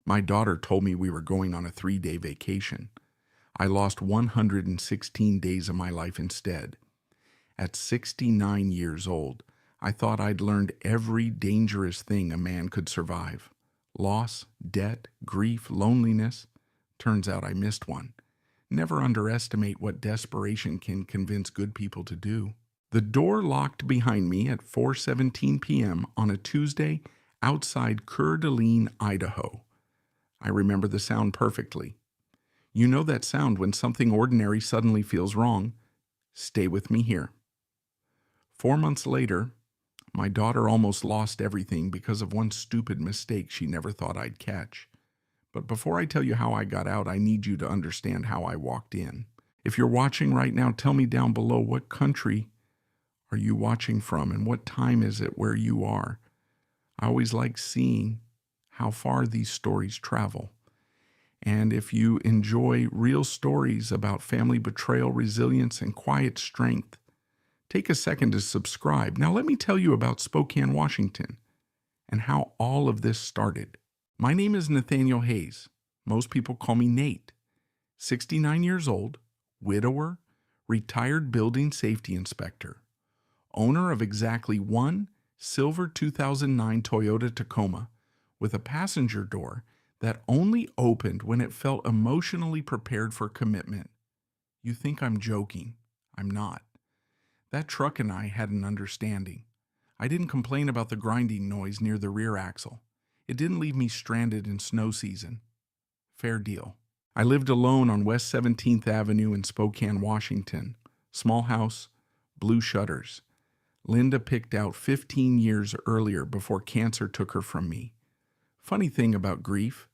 My daughter told me we were going on a 3-day vacation. I lost 116 days of my life instead. At 69 years old, I thought I'd learned every dangerous thing a man could survive. Loss, debt, grief, loneliness. Turns out I missed one. Never underestimate what desperation can convince good people to do. The door locked behind me at 4:17 p.m. on a Tuesday outside Coeur d'Alene, Idaho. I remember the sound perfectly. You know that sound when something ordinary suddenly feels wrong. Stay with me here. 4 months later, my daughter almost lost everything because of one stupid mistake she never thought I'd catch. But before I tell you how I got out, I need you to understand how I walked in. If you're watching right now, tell me down below, what country are you watching from and what time is it where you are? I always like seeing how far these stories travel. And if you enjoy real stories about family betrayal, resilience, and quiet strength, take a second to subscribe. Now let me tell you about Spokane, Washington, and how all of this started. My name is Nathaniel Hayes. Most people call me Nate. 69 years old, widower, retired building safety inspector, owner of exactly one silver 2009 Toyota Tacoma with a passenger door that only opened when it felt emotionally prepared for commitment. You think I'm joking. I'm not. That truck and I had an understanding. I didn't complain about the grinding noise near the rear axle. It didn't leave me stranded in snow season. Fair deal. I lived alone on West 17th Avenue in Spokane, Washington. Small house, blue shutters. Linda picked out 15 years earlier before cancer took her from me. Funny thing about grief,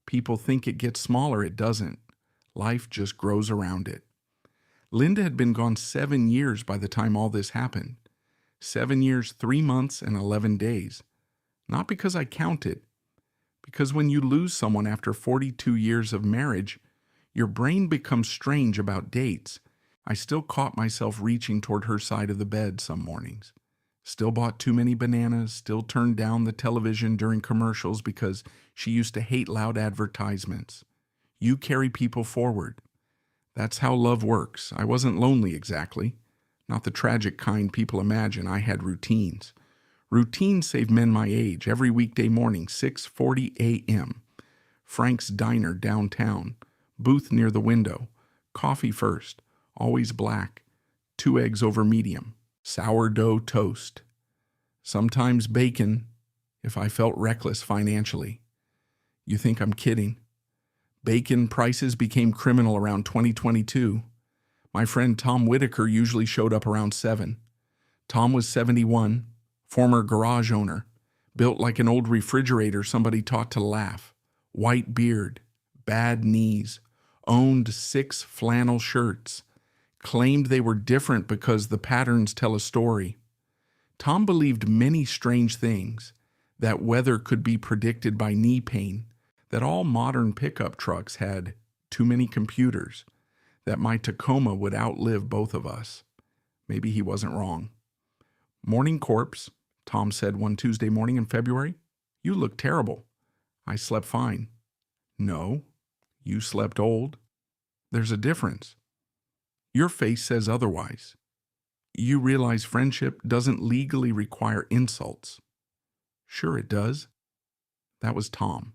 people think it gets smaller. It doesn't. Life just grows around it. Linda had been gone 7 years by the time all this happened. 7 years, 3 months, and 11 days. Not because I counted, because when you lose someone after 42 years of marriage, your brain becomes strange about dates. I still caught myself reaching toward her side of the bed some mornings. Still bought too many bananas, still turned down the television during commercials because she used to hate loud advertisements. You carry people forward. That's how love works. I wasn't lonely exactly. Not the tragic kind people imagine. I had routines. Routines save men my age. Every weekday morning, 6:40 a.m. Frank's Diner downtown. Booth near the window. Coffee first. Always black. 2 eggs over medium. Sourdough toast. Sometimes bacon if I felt reckless financially. You think I'm kidding? Bacon prices became criminal around 2022. My friend Tom Whitaker usually showed up around 7. Tom was 71, former garage owner, built like an old refrigerator somebody taught to laugh, white beard, bad knees, owned 6 flannel shirts, claimed they were different because the patterns tell a story. Tom believed many strange things, that weather could be predicted by knee pain, that all modern pickup trucks had too many computers, that my Tacoma would outlive both of us. Maybe he wasn't wrong. Morning corpse, Tom said one Tuesday morning in February. You look terrible. I slept fine. No, you slept old. There's a difference. Your face says otherwise. You realize friendship doesn't legally require insults. Sure it does. That was Tom.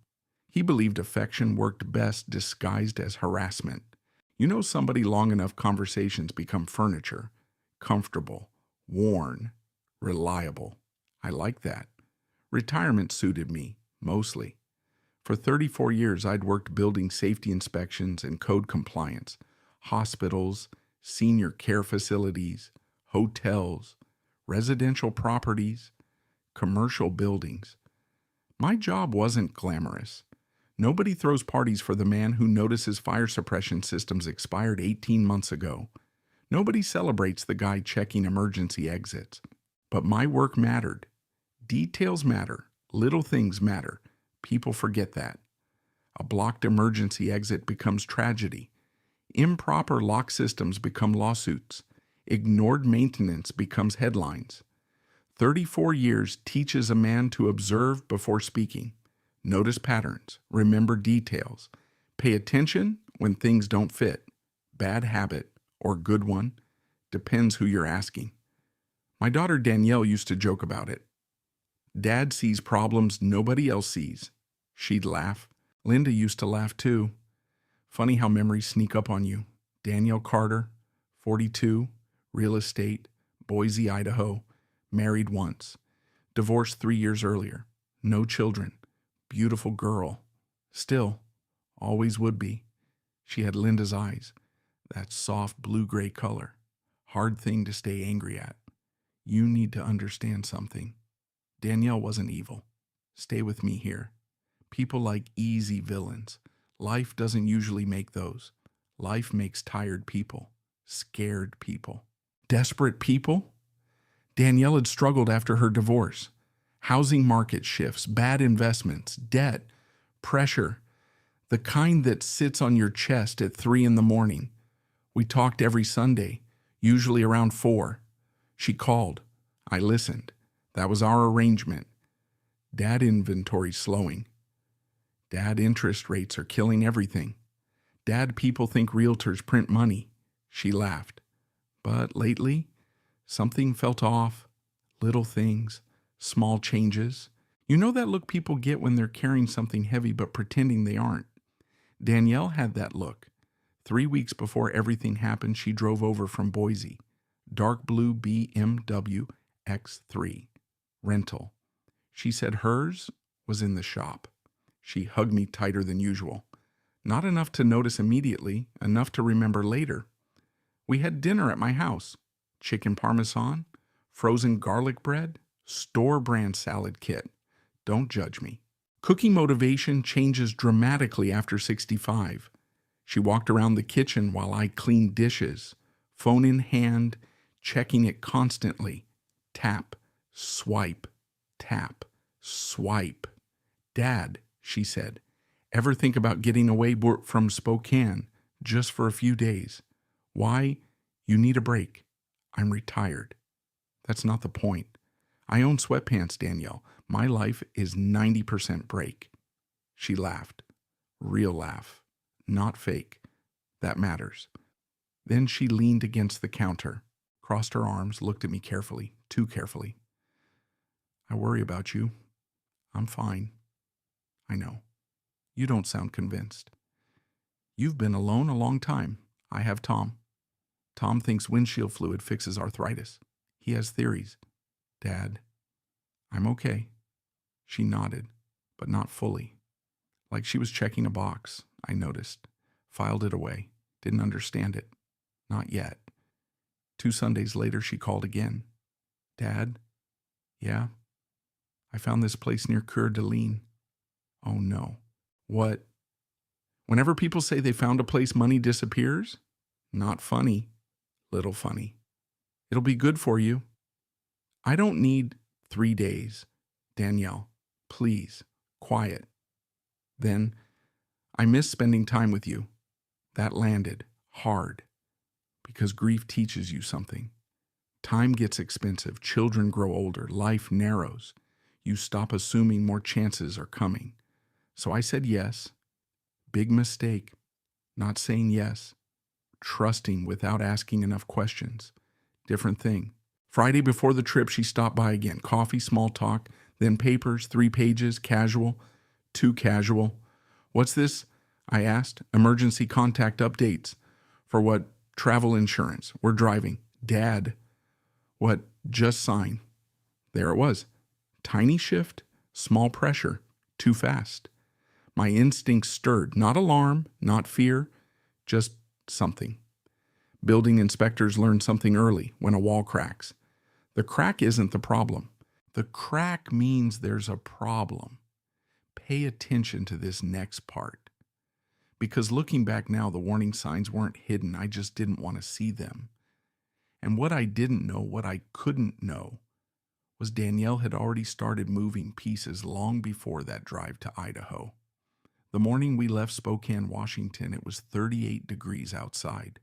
He believed affection worked best disguised as harassment. You know somebody long enough, conversations become furniture. Comfortable, worn, reliable. I like that. Retirement suited me, mostly. For 34 years, I'd worked building safety inspections and code compliance, hospitals, senior care facilities, hotels, residential properties, commercial buildings. My job wasn't glamorous. Nobody throws parties for the man who notices fire suppression systems expired 18 months ago. Nobody celebrates the guy checking emergency exits. But my work mattered. Details matter. Little things matter. People forget that. A blocked emergency exit becomes tragedy. Improper lock systems become lawsuits. Ignored maintenance becomes headlines. 34 years teaches a man to observe before speaking. Notice patterns. Remember details. Pay attention when things don't fit. Bad habit or good one depends who you're asking. My daughter Danielle used to joke about it. Dad sees problems nobody else sees. She'd laugh. Linda used to laugh too. Funny how memories sneak up on you. Danielle Carter, 42, real estate, Boise, Idaho, married once. Divorced 3 years earlier. No children. Beautiful girl. Still, always would be. She had Linda's eyes. That soft blue-gray color. Hard thing to stay angry at. You need to understand something. Danielle wasn't evil. Stay with me here. People like easy villains. Life doesn't usually make those. Life makes tired people, scared people, desperate people. Danielle had struggled after her divorce. Housing market shifts, bad investments, debt, pressure, the kind that sits on your chest at 3 a.m. We talked every Sunday, usually around 4. She called. I listened. That was our arrangement. Dad inventory slowing. Dad interest rates are killing everything. Dad people think realtors print money. She laughed. But lately, something felt off. Little things, small changes. You know that look people get when they're carrying something heavy but pretending they aren't. Danielle had that look. 3 weeks before everything happened, she drove over from Boise. Dark blue BMW X3. Rental. She said hers was in the shop. She hugged me tighter than usual. Not enough to notice immediately, enough to remember later. We had dinner at my house. Chicken parmesan, frozen garlic bread, store-brand salad kit. Don't judge me. Cooking motivation changes dramatically after 65. She walked around the kitchen while I cleaned dishes, phone in hand, checking it constantly. Tap, swipe, tap, swipe. Dad, she said, ever think about getting away from Spokane just for a few days? Why? You need a break. I'm retired. That's not the point. I own sweatpants, Danielle. My life is 90% break. She laughed. Real laugh. Not fake. That matters. Then she leaned against the counter, crossed her arms, looked at me carefully, too carefully. I worry about you. I'm fine. I know. You don't sound convinced. You've been alone a long time. I have Tom. Tom thinks windshield fluid fixes arthritis. He has theories. Dad, I'm okay. She nodded, but not fully. Like she was checking a box, I noticed. Filed it away. Didn't understand it. Not yet. 2 Sundays later, she called again. Dad? Yeah? I found this place near Coeur d'Alene. Oh no. What? Whenever people say they found a place, money disappears? Not funny. Little funny. It'll be good for you. I don't need 3 days. Danielle, please, quiet. Then, I miss spending time with you. That landed hard. Because grief teaches you something. Time gets expensive. Children grow older. Life narrows. You stop assuming more chances are coming. So I said yes. Big mistake. Not saying yes. Trusting without asking enough questions. Different thing. Friday before the trip, she stopped by again. Coffee, small talk, then papers, 3 pages, casual, too casual. What's this? I asked. Emergency contact updates. For what? Travel insurance. We're driving. Dad. What? Just sign. There it was. Tiny shift, small pressure, too fast. My instincts stirred. Not alarm, not fear, just something. Building inspectors learn something early when a wall cracks. The crack isn't the problem. The crack means there's a problem. Pay attention to this next part. Because looking back now, the warning signs weren't hidden. I just didn't want to see them. And what I didn't know, what I couldn't know, was Danielle had already started moving pieces long before that drive to Idaho. The morning we left Spokane, Washington, it was 38 degrees outside.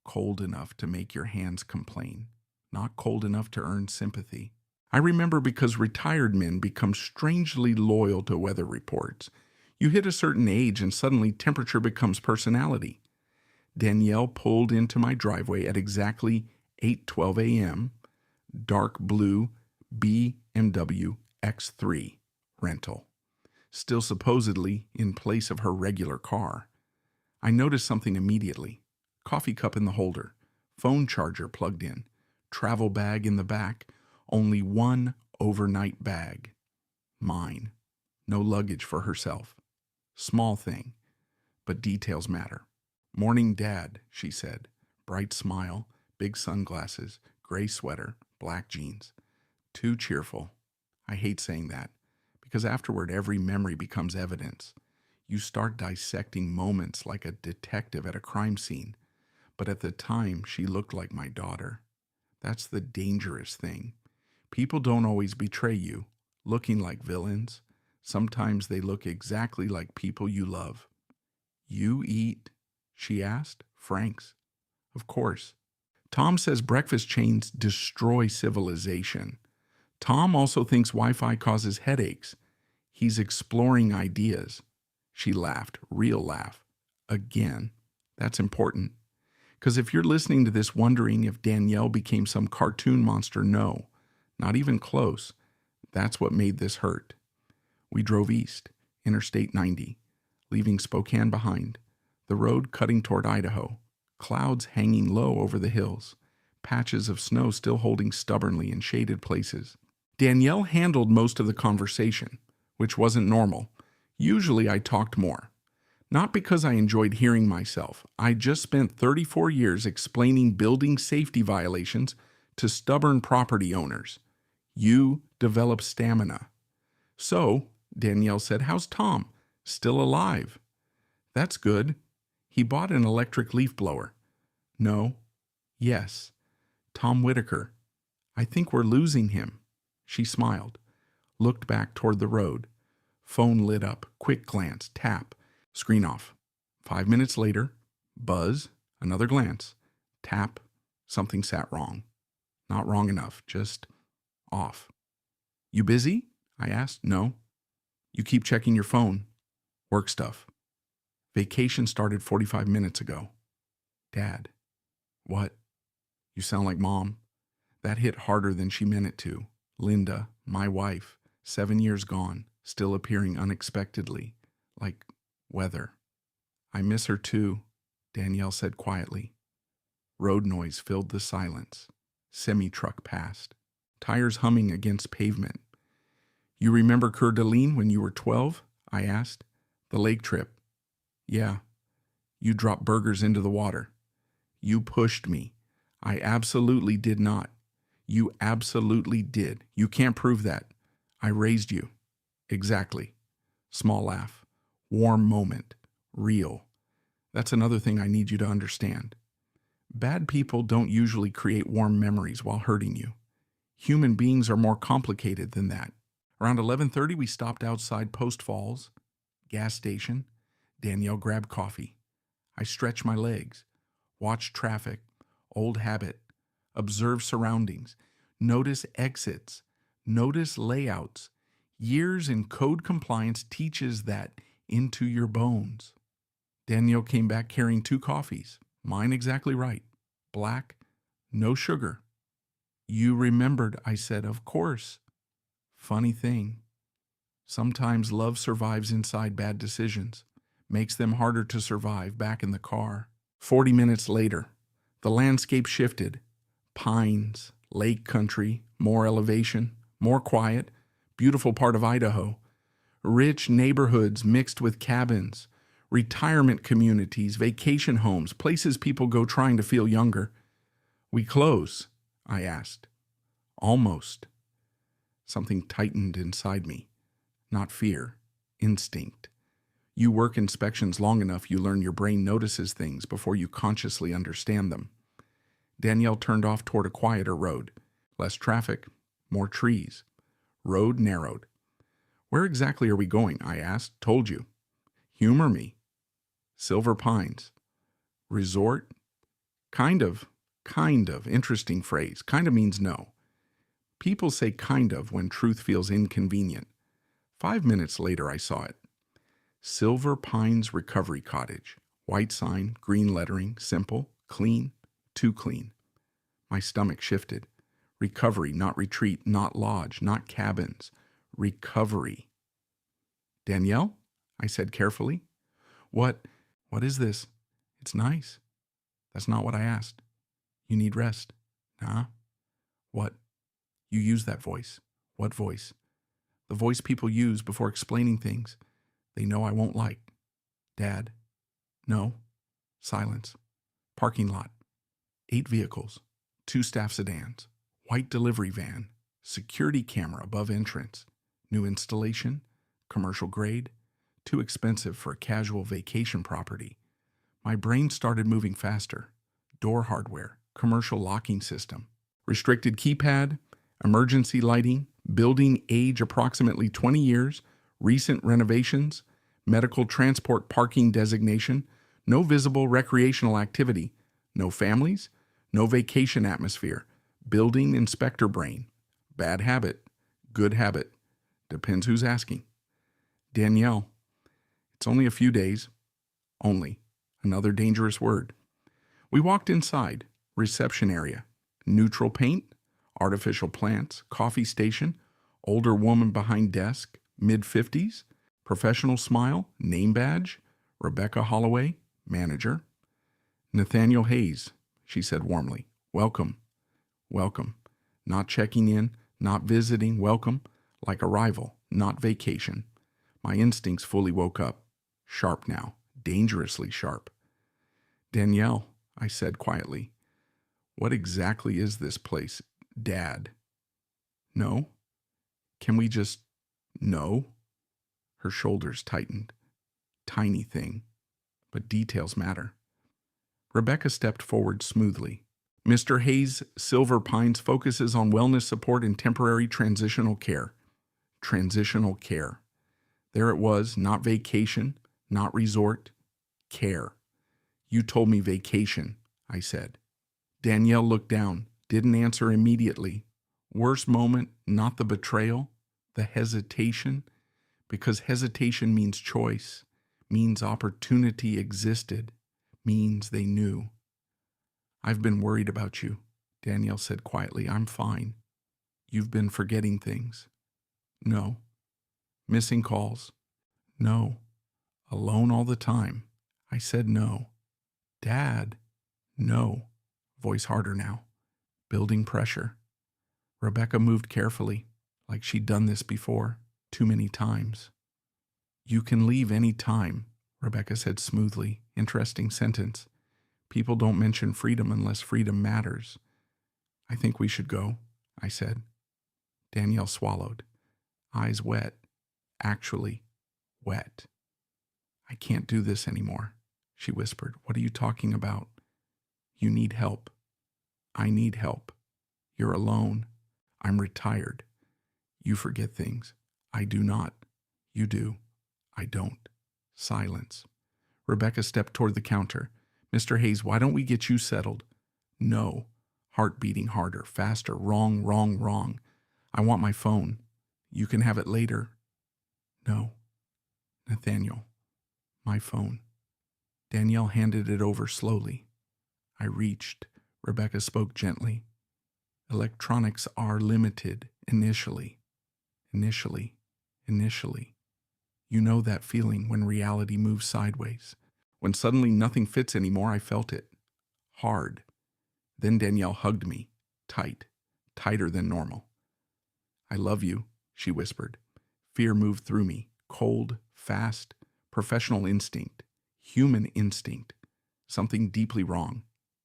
Cold enough to make your hands complain. Not cold enough to earn sympathy. I remember because retired men become strangely loyal to weather reports. You hit a certain age and suddenly temperature becomes personality. Danielle pulled into my driveway at exactly 8:12 a.m., dark blue BMW X3 rental, still supposedly in place of her regular car. I noticed something immediately. Coffee cup in the holder, phone charger plugged in, travel bag in the back, only one overnight bag. Mine. No luggage for herself. Small thing, but details matter. "Morning, Dad," she said. Bright smile, big sunglasses, gray sweater, black jeans. Too cheerful. I hate saying that, because afterward every memory becomes evidence. You start dissecting moments like a detective at a crime scene. But at the time, she looked like my daughter. That's the dangerous thing. People don't always betray you, looking like villains. Sometimes they look exactly like people you love. "You eat?" she asked. "Frank's." "Of course." Tom says breakfast chains destroy civilization. Tom also thinks Wi-Fi causes headaches. He's exploring ideas. She laughed, real laugh. Again. That's important. Because if you're listening to this wondering if Danielle became some cartoon monster, no, not even close. That's what made this hurt. We drove east, Interstate 90, leaving Spokane behind, the road cutting toward Idaho, clouds hanging low over the hills, patches of snow still holding stubbornly in shaded places. Danielle handled most of the conversation, which wasn't normal. Usually I talked more. Not because I enjoyed hearing myself. I just spent 34 years explaining building safety violations to stubborn property owners. You develop stamina. "So," Danielle said, "how's Tom? Still alive?" "That's good. He bought an electric leaf blower." "No." "Yes. Tom Whitaker. I think we're losing him." She smiled, looked back toward the road. Phone lit up, quick glance, tap, screen off. 5 minutes later, buzz, another glance, tap, something sat wrong. Not wrong enough, just off. "You busy?" I asked. "No." "You keep checking your phone." "Work stuff." "Vacation started 45 minutes ago." "Dad." "What?" "You sound like Mom." That hit harder than she meant it to. Linda, my wife, 7 years gone, still appearing unexpectedly, like weather. "I miss her too," Danielle said quietly. Road noise filled the silence. Semi-truck passed. Tires humming against pavement. "You remember Coeur d'Alene when you were 12? I asked. "The lake trip." "Yeah." "You dropped burgers into the water." "You pushed me." "I absolutely did not." "You absolutely did. You can't prove that." "I raised you." "Exactly." Small laugh. Warm moment. Real. That's another thing I need you to understand. Bad people don't usually create warm memories while hurting you. Human beings are more complicated than that. Around 11:30, we stopped outside Post Falls, gas station. Danielle grabbed coffee. I stretched my legs, watched traffic, old habit, observe surroundings, notice exits, notice layouts. Years in code compliance teaches that into your bones. Danielle came back carrying 2 coffees. Mine exactly right. Black, no sugar. "You remembered," I said. "Of course." Funny thing. Sometimes love survives inside bad decisions, makes them harder to survive back in the car. 40 minutes later, the landscape shifted. Pines, lake country, more elevation, more quiet, beautiful part of Idaho. Rich neighborhoods mixed with cabins, retirement communities, vacation homes, places people go trying to feel younger. "We close?" I asked. "Almost." Something tightened inside me. Not fear, instinct. You work inspections long enough, you learn your brain notices things before you consciously understand them. Danielle turned off toward a quieter road. Less traffic, more trees. Road narrowed. "Where exactly are we going?" I asked. "Told you." "Humor me." "Silver Pines." "Resort?" Kind of. Interesting phrase. Kind of means no. People say kind of when truth feels inconvenient. 5 minutes later, I saw it. Silver Pines Recovery Cottage. White sign, green lettering, simple, clean, too clean. My stomach shifted. Recovery, not retreat, not lodge, not cabins. Recovery. Danielle? I said carefully. What is this? It's nice. That's not what I asked. You need rest. Nah. What? You use that voice. What voice? The voice people use before explaining things they know I won't like. Dad. No. Silence. Parking lot. 8 vehicles. 2 staff sedans. White delivery van. Security camera above entrance. New installation. Commercial grade. Too expensive for a casual vacation property. My brain started moving faster. Door hardware. Commercial locking system. Restricted keypad. Emergency lighting. Building age approximately 20 years. Recent renovations. Medical transport parking designation. No visible recreational activity. No families. No vacation atmosphere. Building inspector brain. Bad habit. Good habit. Depends who's asking. Danielle. It's only a few days. Only. Another dangerous word. We walked inside. Reception area. Neutral paint. Artificial plants. Coffee station. Older woman behind desk. Mid-50s. Professional smile. Name badge. Rebecca Holloway. Manager. Nathaniel Hayes, she said warmly. Welcome. Welcome. Not checking in. Not visiting. Welcome. Like arrival. Not vacation. My instincts fully woke up. Sharp now. Dangerously sharp. Danielle, I said quietly. What exactly is this place? Dad. No? Can we just... No? Her shoulders tightened. Tiny thing. But details matter. Rebecca stepped forward smoothly. Mr. Hayes, Silver Pines focuses on wellness support and temporary transitional care. Transitional care. There it was, not vacation, not resort, care. You told me vacation, I said. Danielle looked down, didn't answer immediately. Worst moment, not the betrayal, the hesitation, because hesitation means choice, means opportunity existed, means they knew. I've been worried about you, Danielle said quietly. I'm fine. You've been forgetting things. No. Missing calls. No. Alone all the time. I said no. Dad. No. Voice harder now. Building pressure. Rebecca moved carefully, like she'd done this before, too many times. You can leave any time, Rebecca said smoothly. Interesting sentence. People don't mention freedom unless freedom matters. I think we should go, I said. Danielle swallowed. Eyes wet. Actually, wet. I can't do this anymore, she whispered. What are you talking about? You need help. I need help. You're alone. I'm retired. You forget things. I do not. You do. I don't. Silence. Rebecca stepped toward the counter. Mr. Hayes, why don't we get you settled? No. Heart beating harder, faster. Wrong, wrong, wrong. I want my phone. You can have it later. No. Nathaniel. My phone. Danielle handed it over slowly. I reached. Rebecca spoke gently. Electronics are limited initially. Initially. You know that feeling when reality moves sideways. When suddenly nothing fits anymore, I felt it. Hard. Then Danielle hugged me. Tight. Tighter than normal. I love you, she whispered. Fear moved through me. Cold, fast, professional instinct. Human instinct. Something deeply wrong.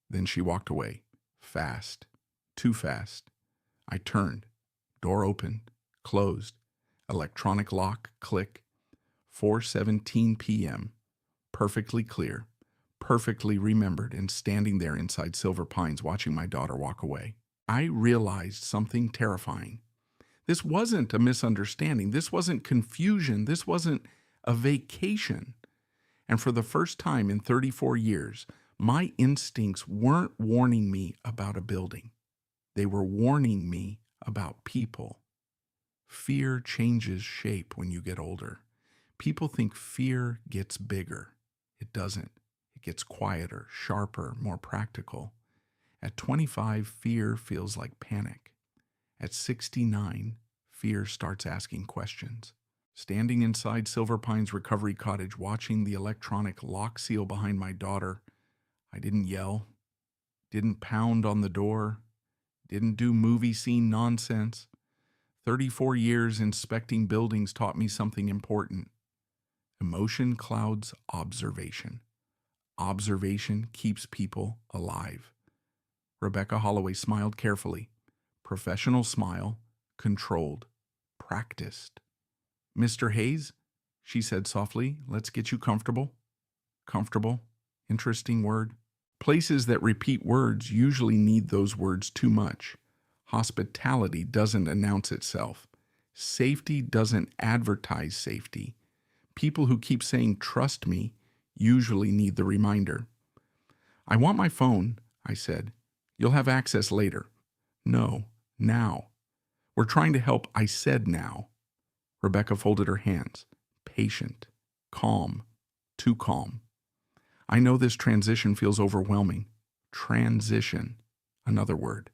Then she walked away. Fast. Too fast. I turned. Door opened. Closed. Electronic lock. Click. 4:17 p.m. Perfectly clear. Perfectly remembered and standing there inside Silver Pines watching my daughter walk away. I realized something terrifying. This wasn't a misunderstanding. This wasn't confusion. This wasn't a vacation. And for the first time in 34 years, my instincts weren't warning me about a building. They were warning me about people. Fear changes shape when you get older. People think fear gets bigger. It doesn't. It gets quieter, sharper, more practical. At 25, fear feels like panic. At 69, fear starts asking questions. Standing inside Silver Pine's recovery cottage, watching the electronic lock seal behind my daughter, I didn't yell, didn't pound on the door, didn't do movie scene nonsense. 34 years inspecting buildings taught me something important. Emotion clouds observation. Observation keeps people alive. Rebecca Holloway smiled carefully. Professional smile, controlled, practiced. Mr. Hayes, she said softly, let's get you comfortable. Comfortable, interesting word. Places that repeat words usually need those words too much. Hospitality doesn't announce itself. Safety doesn't advertise safety. People who keep saying, trust me, usually need the reminder. I want my phone, I said. You'll have access later. No, now. We're trying to help, I said now. Rebecca folded her hands. Patient, calm, too calm. I know this transition feels overwhelming. Transition, another word.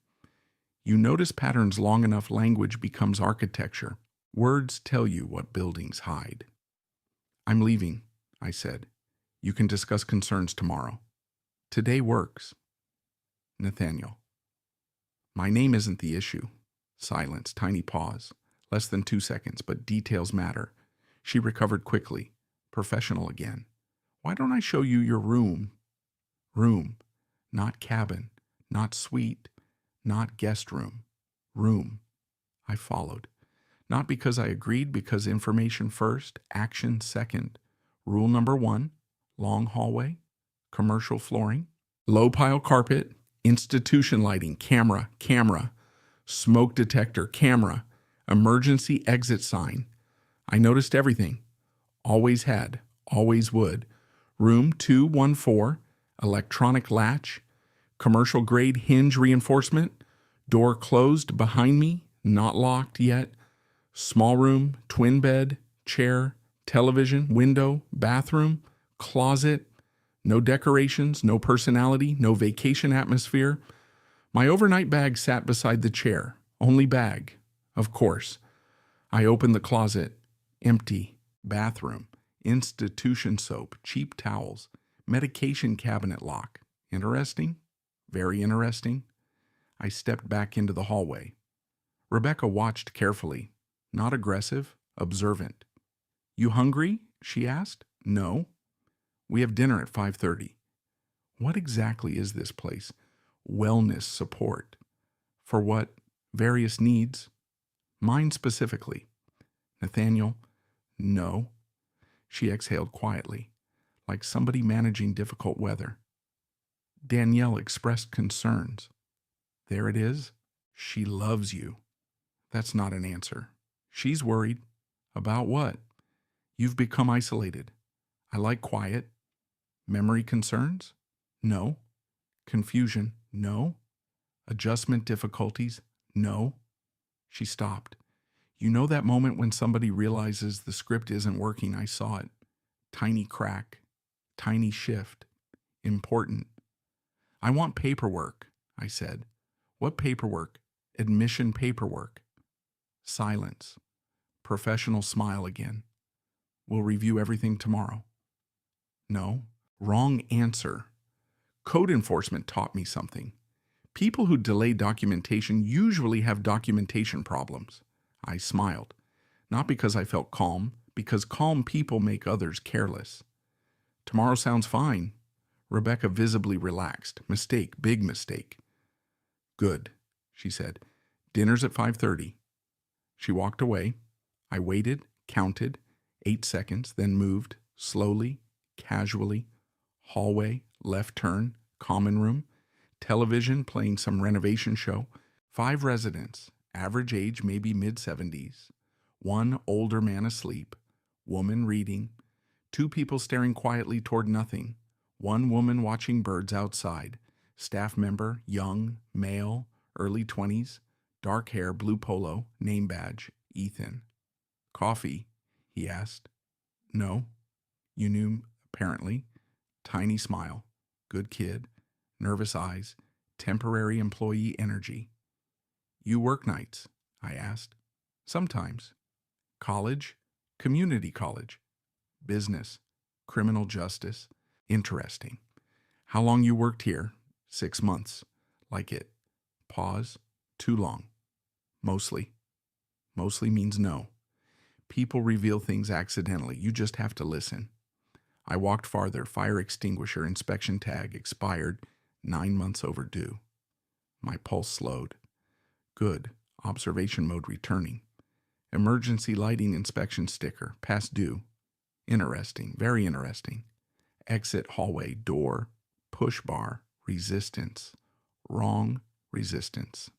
You notice patterns long enough, language becomes architecture. Words tell you what buildings hide. I'm leaving, I said. You can discuss concerns tomorrow. Today works. Nathaniel. My name isn't the issue. Silence, tiny pause. Less than 2 seconds, but details matter. She recovered quickly. Professional again. Why don't I show you your room? Room. Not cabin. Not suite. Not guest room. Room. I followed. Not because I agreed, because information first, action second. Rule number 1, long hallway, commercial flooring, low pile carpet, institution lighting, camera, smoke detector, camera, emergency exit sign. I noticed everything. Always had, always would. Room 214, electronic latch, commercial grade hinge reinforcement, door closed behind me, not locked yet. Small room, twin bed, chair, television, window, bathroom, closet, no decorations, no personality, no vacation atmosphere. My overnight bag sat beside the chair. Only bag, of course. I opened the closet. Empty. Bathroom. Institution soap. Cheap towels. Medication cabinet lock. Interesting? Very interesting. I stepped back into the hallway. Rebecca watched carefully. Not aggressive, observant. You hungry? She asked. No. We have dinner at 5:30. What exactly is this place? Wellness support. For what? Various needs. Mine specifically. Nathaniel, no. She exhaled quietly, like somebody managing difficult weather. Danielle expressed concerns. There it is. She loves you. That's not an answer. She's worried. About what? You've become isolated. I like quiet. Memory concerns? No. Confusion? No. Adjustment difficulties? No. She stopped. You know that moment when somebody realizes the script isn't working? I saw it. Tiny crack. Tiny shift. Important. I want paperwork, I said. What paperwork? Admission paperwork. Silence. Professional smile again. We'll review everything tomorrow. No. Wrong answer. Code enforcement taught me something. People who delay documentation usually have documentation problems. I smiled. Not because I felt calm, because calm people make others careless. Tomorrow sounds fine. Rebecca visibly relaxed. Mistake, big mistake. Good, she said. Dinner's at 5:30. She walked away. I waited, counted, 8 seconds, then moved, slowly, casually. Hallway, left turn, common room, television playing some renovation show. 5 residents, average age maybe mid-70s. 1 older man asleep, woman reading, 2 people staring quietly toward nothing. 1 woman watching birds outside. Staff member, young, male, early 20s. Dark hair, blue polo, name badge, Ethan. Coffee? He asked. No. You knew, apparently. Tiny smile. Good kid. Nervous eyes. Temporary employee energy. You work nights? I asked. Sometimes. College? Community college. Business. Criminal justice. Interesting. How long you worked here? 6 months. Like it. Pause. Too long. Mostly. Mostly means no. People reveal things accidentally. You just have to listen. I walked farther. Fire extinguisher inspection tag expired. 9 months overdue. My pulse slowed. Good. Observation mode returning. Emergency lighting inspection sticker. Past due. Interesting. Very interesting. Exit hallway door. Push bar. Resistance. Wrong. Resistance.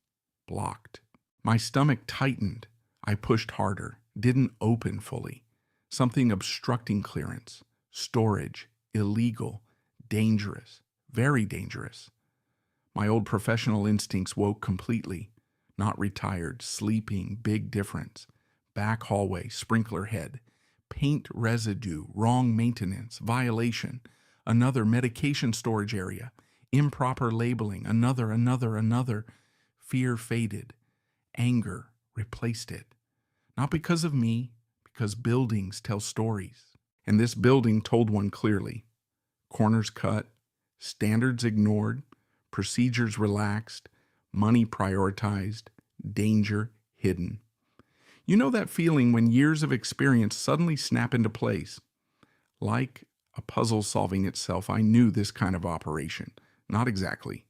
Blocked. My stomach tightened. I pushed harder. Didn't open fully. Something obstructing clearance. Storage. Illegal. Dangerous. Very dangerous. My old professional instincts woke completely. Not retired. Sleeping. Big difference. Back hallway. Sprinkler head. Paint residue. Wrong maintenance. Violation. Another medication storage area. Improper labeling. Another. Fear faded. Anger replaced it. Not because of me, because buildings tell stories. And this building told one clearly. Corners cut, standards ignored, procedures relaxed, money prioritized, danger hidden. You know that feeling when years of experience suddenly snap into place? Like a puzzle solving itself, I knew this kind of operation. Not exactly,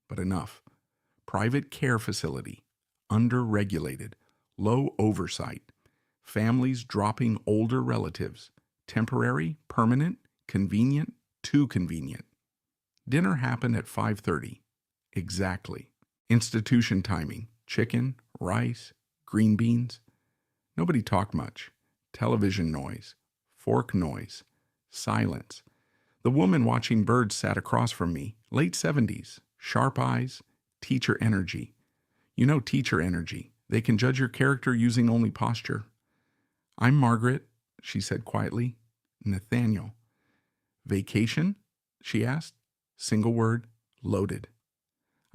but enough. Private care facility, under-regulated, low oversight, families dropping older relatives, temporary, permanent, convenient, too convenient. Dinner happened at 5:30, exactly. Institution timing, chicken, rice, green beans. Nobody talked much. Television noise, fork noise, silence. The woman watching birds sat across from me, late 70s, sharp eyes, teacher energy. You know teacher energy. They can judge your character using only posture. I'm Margaret, she said quietly. Nathaniel. Vacation? She asked. Single word, loaded.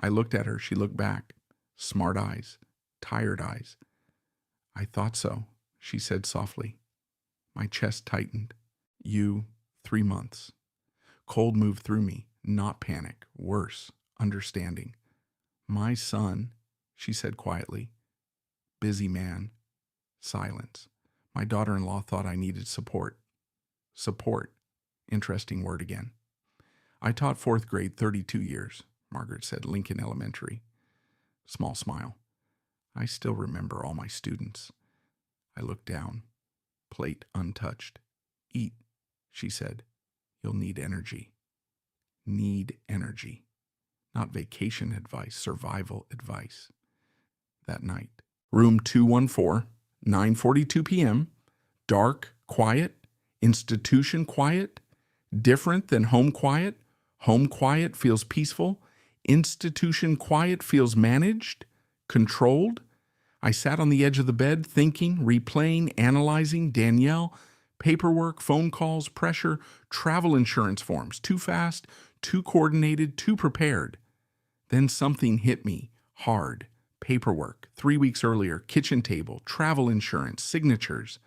I looked at her. She looked back. Smart eyes, tired eyes. I thought so, she said softly. My chest tightened. 3 months. Cold moved through me. Not panic. Worse. Understanding. My son, she said quietly. Busy man. Silence. My daughter-in-law thought I needed support. Support. Interesting word again. I taught 4th grade 32 years, Margaret said, Lincoln Elementary. Small smile. I still remember all my students. I looked down. Plate untouched. Eat, she said. You'll need energy. Need energy. Not vacation advice, survival advice. That night. Room 214, 9:42 p.m. Dark, quiet. Institution quiet. Different than home quiet. Home quiet feels peaceful. Institution quiet feels managed, controlled. I sat on the edge of the bed, thinking, replaying, analyzing. Danielle, paperwork, phone calls, pressure, travel insurance forms. Too fast, too coordinated, too prepared. Then something hit me hard. Paperwork, 3 weeks earlier, kitchen table, travel insurance, signatures.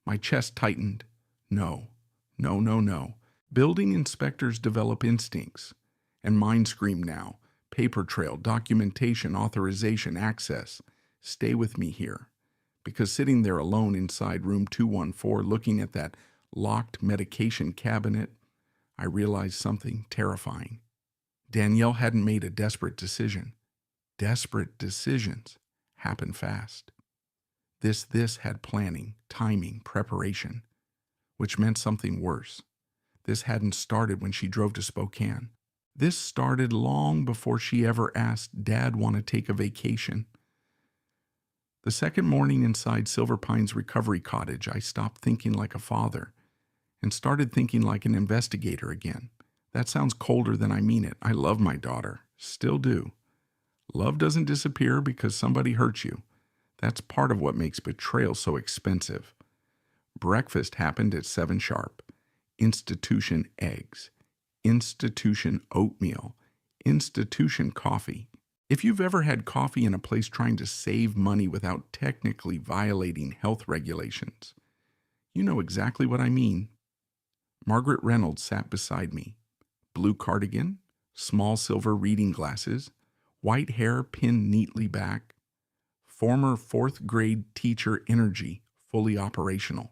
My chest tightened. No. Building inspectors develop instincts, and mine scream now. Paper trail, documentation, authorization, access. Stay with me here. Because sitting there alone inside room 214, looking at that locked medication cabinet, I realized something terrifying. Danielle hadn't made a desperate decision. Desperate decisions happen fast. This had planning, timing, preparation, which meant something worse. This hadn't started when she drove to Spokane. This started long before she ever asked Dad want to take a vacation. The second morning inside Silver Pine's recovery cottage, I stopped thinking like a father and started thinking like an investigator again. That sounds colder than I mean it. I love my daughter. Still do. Love doesn't disappear because somebody hurts you. That's part of what makes betrayal so expensive. Breakfast happened at 7 sharp. Institution eggs. Institution oatmeal. Institution coffee. If you've ever had coffee in a place trying to save money without technically violating health regulations, you know exactly what I mean. Margaret Reynolds sat beside me. Blue cardigan, small silver reading glasses, white hair pinned neatly back, former 4th grade teacher energy fully operational.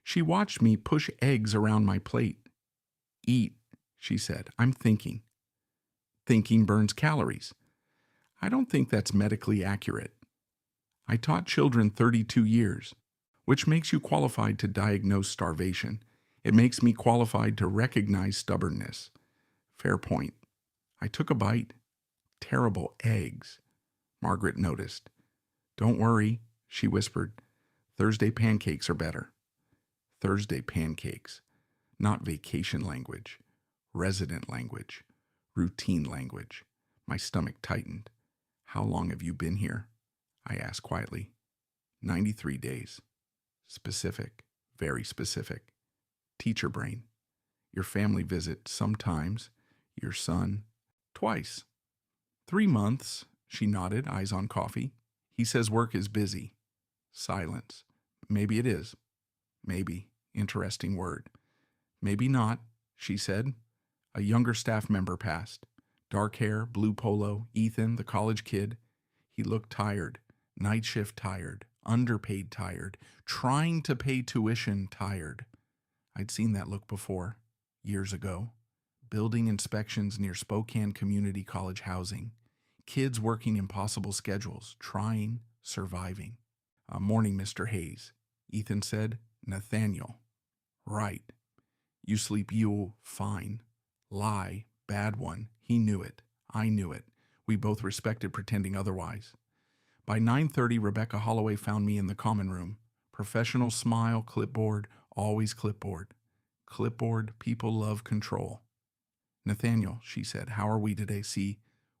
She watched me push eggs around my plate. Eat, she said. I'm thinking. Thinking burns calories. I don't think that's medically accurate. I taught children 32 years, which makes you qualified to diagnose starvation. It makes me qualified to recognize stubbornness. Fair point. I took a bite. Terrible eggs. Margaret noticed. Don't worry, she whispered. Thursday pancakes are better. Thursday pancakes. Not vacation language. Resident language. Routine language. My stomach tightened. How long have you been here? I asked quietly. 93 days. Specific. Very specific. Teacher brain. Your family visit sometimes. Your son. Twice. 3 months, she nodded, eyes on coffee. He says work is busy. Silence. Maybe it is. Maybe. Interesting word. Maybe not, she said. A younger staff member passed. Dark hair, blue polo, Ethan, the college kid. He looked tired. Night shift tired. Underpaid tired. Trying to pay tuition tired. I'd seen that look before. Years ago. Building inspections near Spokane Community College housing. Kids working impossible schedules. Trying. Surviving. Morning, Mr. Hayes. Ethan said. Nathaniel. Right. You sleep you fine. Lie. Bad one. He knew it. I knew it. We both respected pretending otherwise. By 9:30, Rebecca Holloway found me in the common room. Professional smile, clipboard, always clipboard. Clipboard, people love control. Nathaniel, she said, how are we today? See,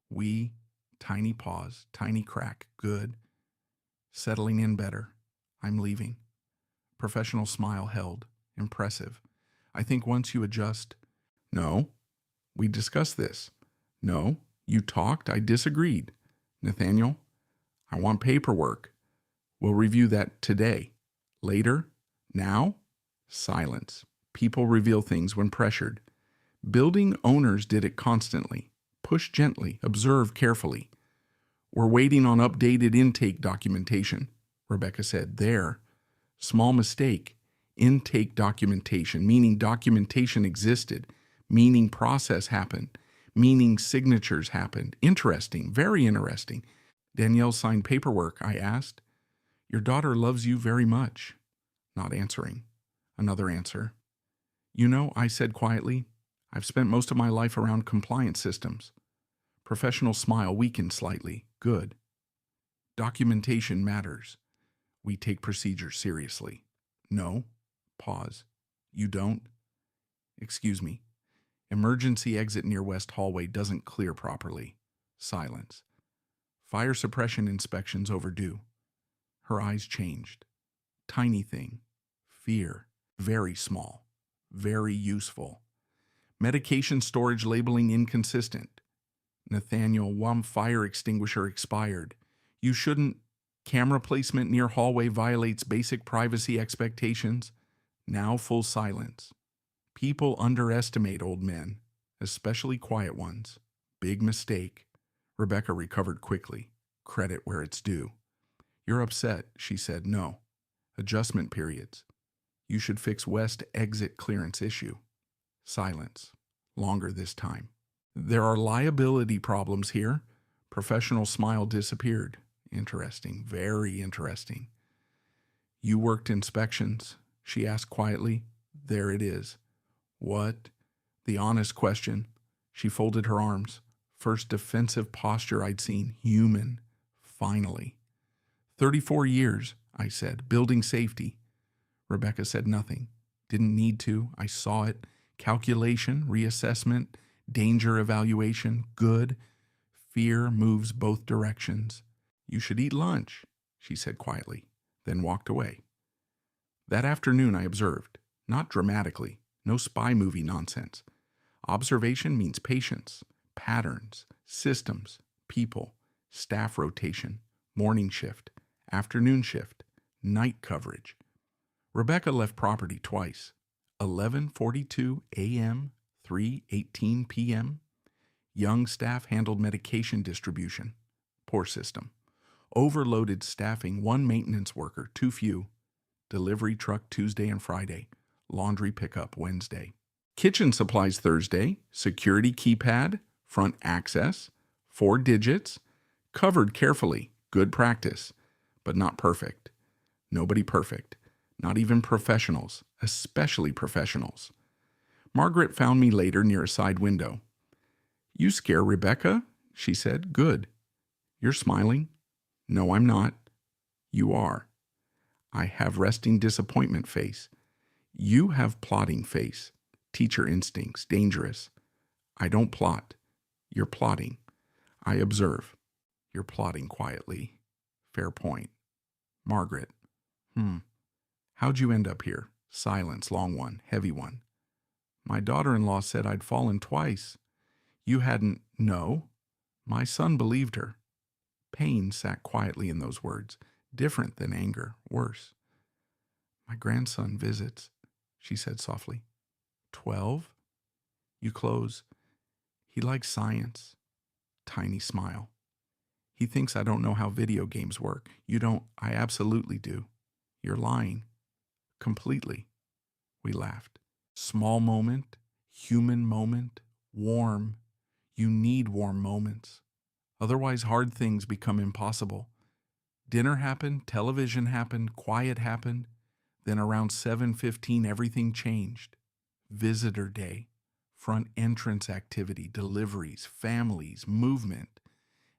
we, tiny pause, tiny crack, good. Settling in better. I'm leaving. Professional smile held. Impressive. I think once you adjust. No, we discussed this. No, you talked, I disagreed. Nathaniel, I want paperwork. We'll review that today. Later? Now? Silence. People reveal things when pressured. Building owners did it constantly. Push gently, observe carefully. We're waiting on updated intake documentation, Rebecca said. There. Small mistake. Intake documentation, meaning documentation existed, meaning process happened, meaning signatures happened. Interesting, very interesting. Danielle signed paperwork, I asked. Your daughter loves you very much. Not answering. Another answer. You know, I said quietly, I've spent most of my life around compliance systems. Professional smile weakened slightly. Good. Documentation matters. We take procedures seriously. No. Pause. You don't? Excuse me. Emergency exit near West Hallway doesn't clear properly. Silence. Fire suppression inspections overdue. Her eyes changed. Tiny thing. Fear. Very small. Very useful. Medication storage labeling inconsistent. Nathaniel, one fire extinguisher expired. You shouldn't. Camera placement near hallway violates basic privacy expectations. Now full silence. People underestimate old men, especially quiet ones. Big mistake. Rebecca recovered quickly. Credit where it's due. You're upset, she said. No. Adjustment periods. You should fix west exit clearance issue. Silence. Longer this time. There are liability problems here. Professional smile disappeared. Interesting. Very interesting. You worked inspections, she asked quietly. There it is. What? The honest question. She folded her arms. First defensive posture I'd seen. Human. Finally. 34 years, I said. Building safety. Rebecca said nothing. Didn't need to. I saw it. Calculation, reassessment, danger evaluation, good. Fear moves both directions. You should eat lunch, she said quietly, then walked away. That afternoon I observed, not dramatically, no spy movie nonsense. Observation means patience, patterns, systems, people, staff rotation, morning shift, afternoon shift, night coverage. Rebecca left property twice, 11:42 a.m., 3:18 p.m. Young staff handled medication distribution. Poor system. Overloaded staffing, one maintenance worker, too few. Delivery truck Tuesday and Friday. Laundry pickup Wednesday. Kitchen supplies Thursday. Security keypad. Front access. 4 digits. Covered carefully. Good practice. But not perfect. Nobody perfect. Not even professionals. Especially professionals. Margaret found me later near a side window. "You scare Rebecca?" she said. "Good. You're smiling." "No, I'm not." "You are." "I have resting disappointment face." "You have plotting face. Teacher instincts. Dangerous." "I don't plot. You're plotting." "I observe." "You're plotting quietly." "Fair point." Margaret. How'd you end up here?" Silence, long one, heavy one. "My daughter-in-law said I'd fallen twice." "You hadn't—" "No." My son believed her. Pain sat quietly in those words, different than anger, worse. "My grandson visits," she said softly. 12? You close. "He likes science." Tiny smile. "He thinks I don't know how video games work." "You don't." "I absolutely do." "You're lying." "Completely." We laughed. Small moment, human moment, warm. You need warm moments. Otherwise, hard things become impossible. Dinner happened, television happened, quiet happened. Then around 7:15, everything changed. Visitor day, front entrance activity, deliveries, families, movement.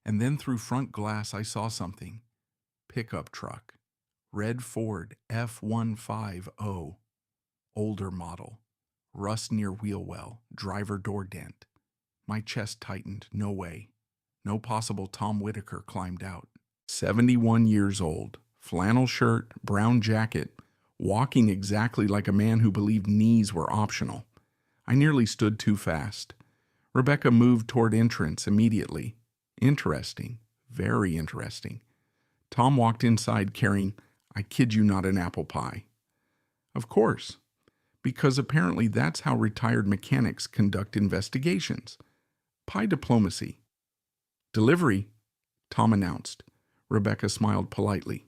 And then through front glass, I saw something. Pickup truck. Red Ford F150. Older model. Rust near wheel well, driver door dent. My chest tightened. No way. No possible Tom Whitaker climbed out. 71 years old, flannel shirt, brown jacket, walking exactly like a man who believed knees were optional. I nearly stood too fast. Rebecca moved toward entrance immediately. Interesting, very interesting. Tom walked inside carrying, I kid you not, an apple pie. Of course, because apparently that's how retired mechanics conduct investigations. Pie diplomacy. "Delivery," Tom announced. Rebecca smiled politely.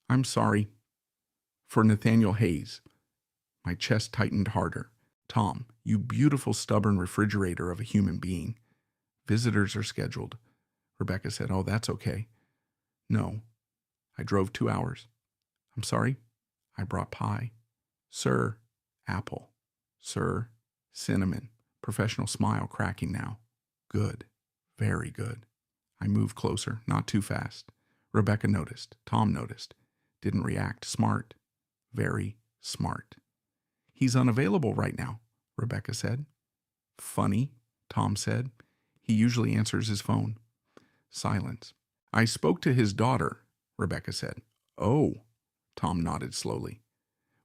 "I'm sorry." "For Nathaniel Hayes." My chest tightened harder. "Tom, you beautiful stubborn refrigerator of a human being. Visitors are scheduled." Rebecca said, "Oh, that's okay." "No. I drove 2 hours." "I'm sorry." "I brought pie." "Sir." "Apple." "Sir." "Cinnamon." Professional smile cracking now. "Good. Very good." I moved closer, not too fast. Rebecca noticed. Tom noticed. Didn't react. Smart. Very smart. "He's unavailable right now," Rebecca said. "Funny," Tom said. "He usually answers his phone." Silence. "I spoke to his daughter," Rebecca said. "Oh," Tom nodded slowly.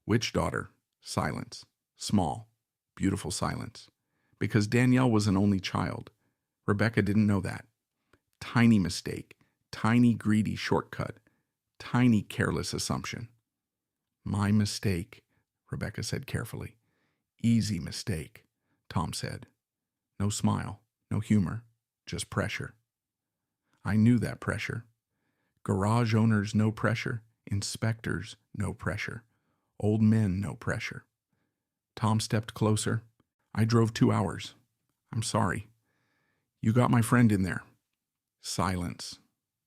"Which daughter?" Silence. Small, beautiful silence. Because Danielle was an only child. Rebecca didn't know that. Tiny mistake. Tiny greedy shortcut. Tiny careless assumption. "My mistake," Rebecca said carefully. "Easy mistake," Tom said. No smile, no humor, just pressure. I knew that pressure. Garage owners, no pressure. Inspectors, no pressure. Old men, no pressure. Tom stepped closer. "I drove 2 hours. I'm sorry. You got my friend in there." Silence.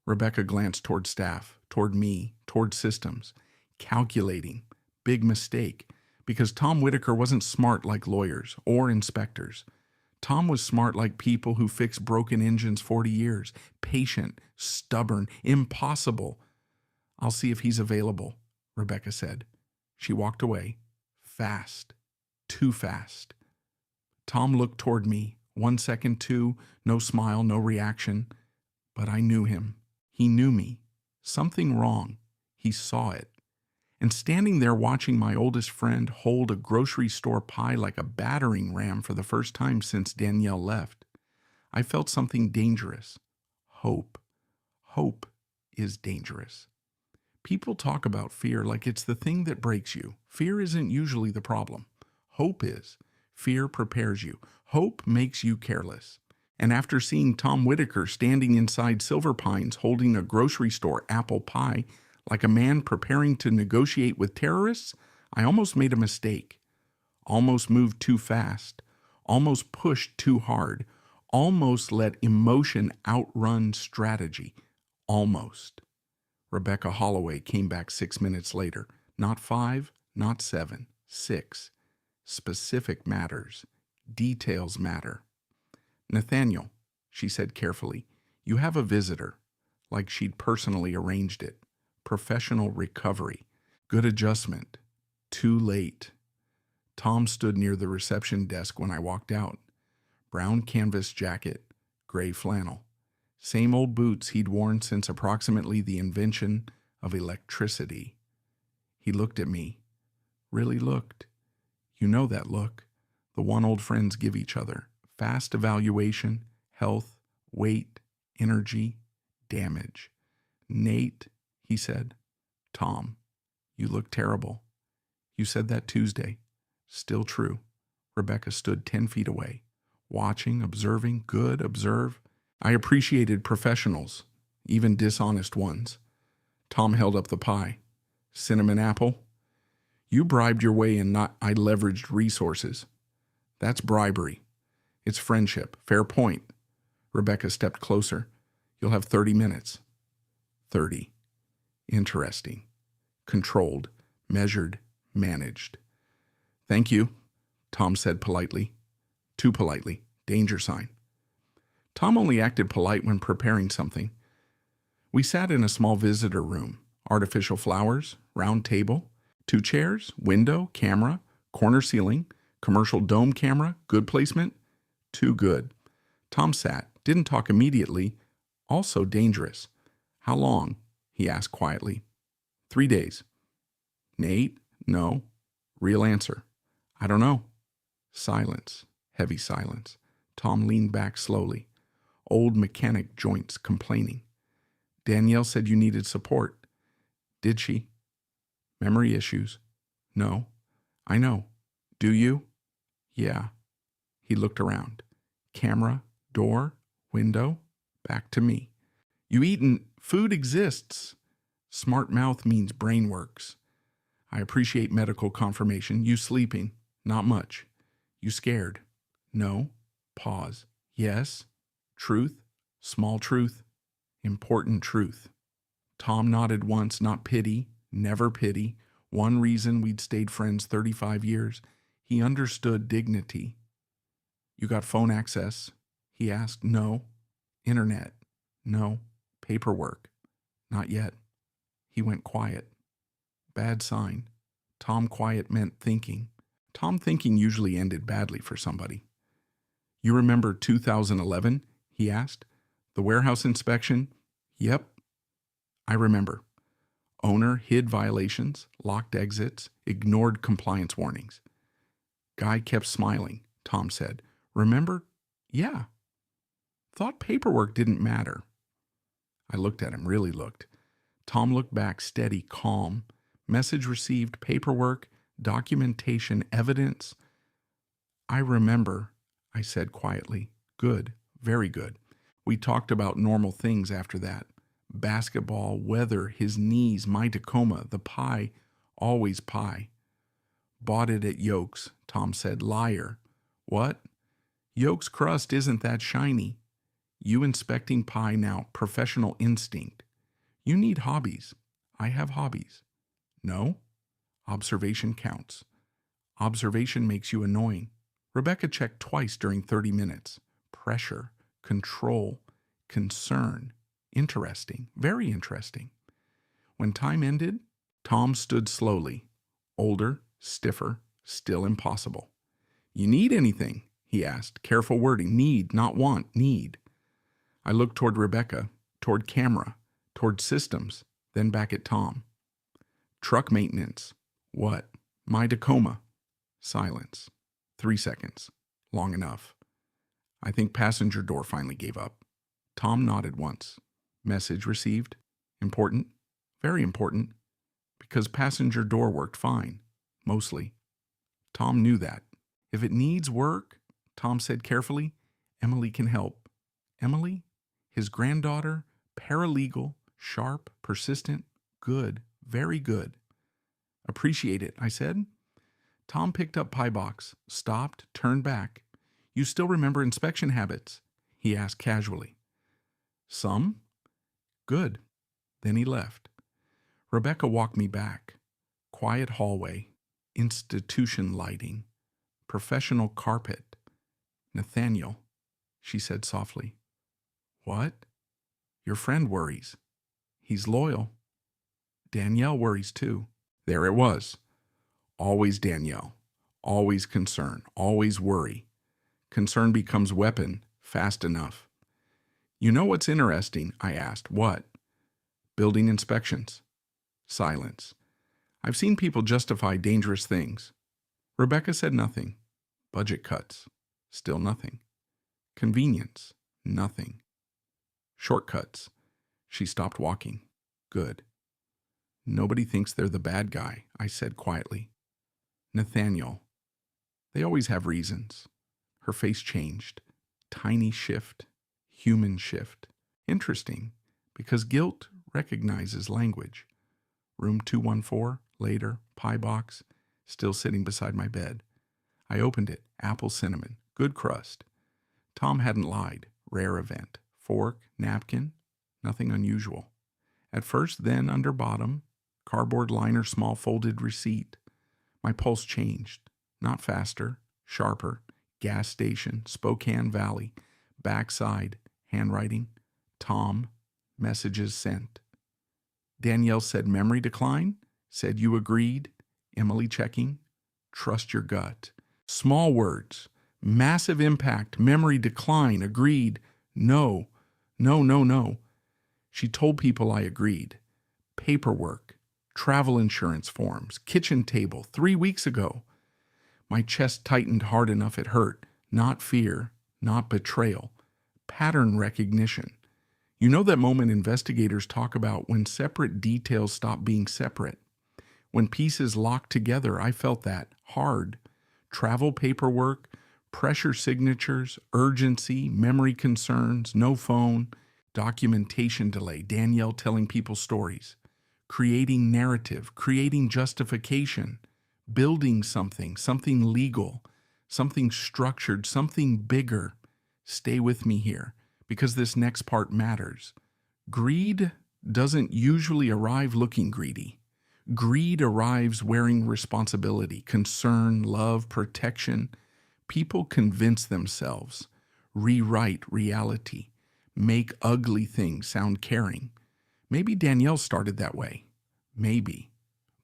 Rebecca glanced toward staff, toward me, toward systems. Calculating. Big mistake. Because Tom Whitaker wasn't smart like lawyers or inspectors. Tom was smart like people who fix broken engines 40 years. Patient, stubborn, impossible. "I'll see if he's available," Rebecca said. She walked away. Fast. Too fast. Tom looked toward me, 1 second, 2, no smile, no reaction. But I knew him. He knew me. Something wrong. He saw it. And standing there watching my oldest friend hold a grocery store pie like a battering ram for the first time since Danielle left, I felt something dangerous. Hope. Hope is dangerous. People talk about fear like it's the thing that breaks you. Fear isn't usually the problem. Hope is. Fear prepares you. Hope makes you careless. And after seeing Tom Whitaker standing inside Silver Pines holding a grocery store apple pie like a man preparing to negotiate with terrorists, I almost made a mistake. Almost moved too fast. Almost pushed too hard. Almost let emotion outrun strategy. Almost. Rebecca Holloway came back 6 minutes later. Not 5, not 7, 6. Specific matters. Details matter. Nathaniel, she said carefully, you have a visitor, like she'd personally arranged it. Professional recovery. Good adjustment. Too late. Tom stood near the reception desk when I walked out. Brown canvas jacket, gray flannel. Same old boots he'd worn since approximately the invention of electricity. He looked at me. Really looked. You know that look. The one old friends give each other. Fast evaluation, health, weight, energy, damage. Nate, he said. Tom, you look terrible. You said that Tuesday. Still true. Rebecca stood 10 feet away. Watching, observing, good, observe. I appreciated professionals, even dishonest ones. Tom held up the pie. Cinnamon apple? You bribed your way in, not I leveraged resources. That's bribery. It's friendship. Fair point. Rebecca stepped closer. You'll have 30 minutes. 30. Interesting. Controlled. Measured. Managed. Thank you, Tom said politely. Too politely. Danger sign. Tom only acted polite when preparing something. We sat in a small visitor room. Artificial flowers, round table, 2 chairs, window, camera, corner ceiling, commercial dome camera, good placement. Too good. Tom sat, didn't talk immediately, also dangerous. How long? He asked quietly. 3 days. Nate? No. Real answer. I don't know. Silence. Heavy silence. Tom leaned back slowly. Old mechanic joints complaining. Danielle said you needed support. Did she? Memory issues. No. I know. Do you? Yeah. He looked around. Camera, door, window, back to me. You eaten. Food exists. Smart mouth means brain works. I appreciate medical confirmation. You sleeping. Not much. You scared. No. Pause. Yes. Truth. Small truth. Important truth. Tom nodded once, not pity, never pity. One reason we'd stayed friends 35 years. He understood dignity. You got phone access? He asked. No. Internet? No. Paperwork? Not yet. He went quiet. Bad sign. Tom quiet meant thinking. Tom thinking usually ended badly for somebody. You remember 2011? He asked. The warehouse inspection? Yep. I remember. Owner hid violations, locked exits, ignored compliance warnings. Guy kept smiling, Tom said. Remember? Yeah. Thought paperwork didn't matter. I looked at him, really looked. Tom looked back, steady, calm. Message received, paperwork, documentation, evidence. I remember, I said quietly. Good, very good. We talked about normal things after that. Basketball, weather, his knees, my Tacoma, the pie, always pie. Bought it at Yolk's, Tom said. Liar. What? Yolk's crust isn't that shiny. You inspecting pie now, professional instinct. You need hobbies. I have hobbies. No? Observation counts. Observation makes you annoying. Rebecca checked twice during 30 minutes. Pressure, control, concern. Interesting, very interesting. When time ended, Tom stood slowly. Older, stiffer, still impossible. You need anything? he asked. Careful wording. Need, not want. Need. I looked toward Rebecca, toward camera, toward systems, then back at Tom. Truck maintenance. What? My Tacoma. Silence. 3 seconds. Long enough. I think passenger door finally gave up. Tom nodded once. Message received. Important. Very important. Because passenger door worked fine. Mostly. Tom knew that. If it needs work, Tom said carefully, Emily can help. Emily? His granddaughter, paralegal, sharp, persistent, good, very good. Appreciate it, I said. Tom picked up pie box, stopped, turned back. You still remember inspection habits? He asked casually. Some? Good. Then he left. Rebecca walked me back. Quiet hallway, institution lighting, professional carpet. Nathaniel, she said softly. What? Your friend worries. He's loyal. Danielle worries too. There it was. Always Danielle. Always concern. Always worry. Concern becomes weapon fast enough. You know what's interesting? I asked. What? Building inspections. Silence. I've seen people justify dangerous things. Rebecca said nothing. Budget cuts. Still nothing. Convenience. Nothing. Shortcuts. She stopped walking. Good. Nobody thinks they're the bad guy, I said quietly. Nathaniel. They always have reasons. Her face changed. Tiny shift. Human shift. Interesting, because guilt recognizes language. Room 214, later, pie box, still sitting beside my bed. I opened it. Apple cinnamon. Good crust. Tom hadn't lied. Rare event. Fork, napkin, nothing unusual. At first, then under bottom, cardboard liner, small folded receipt. My pulse changed. Not faster, sharper. Gas station, Spokane Valley, backside, handwriting, Tom, messages sent. Danielle said memory decline, said you agreed, Emily checking, trust your gut. Small words, massive impact, memory decline, agreed, no. She told people I agreed. Paperwork, travel insurance forms, kitchen table, 3 weeks ago. My chest tightened hard enough it hurt. Not fear, not betrayal. Pattern recognition. You know that moment investigators talk about when separate details stop being separate? When pieces lock together, I felt that hard. Travel paperwork, pressure signatures, urgency, memory concerns, no phone, documentation delay, Danielle telling people stories, creating narrative, creating justification, building something legal, something structured, something bigger. Stay with me here, because this next part matters. Greed doesn't usually arrive looking greedy. Greed arrives wearing responsibility, concern, love, protection. People convince themselves, rewrite reality, make ugly things sound caring. Maybe Danielle started that way. Maybe.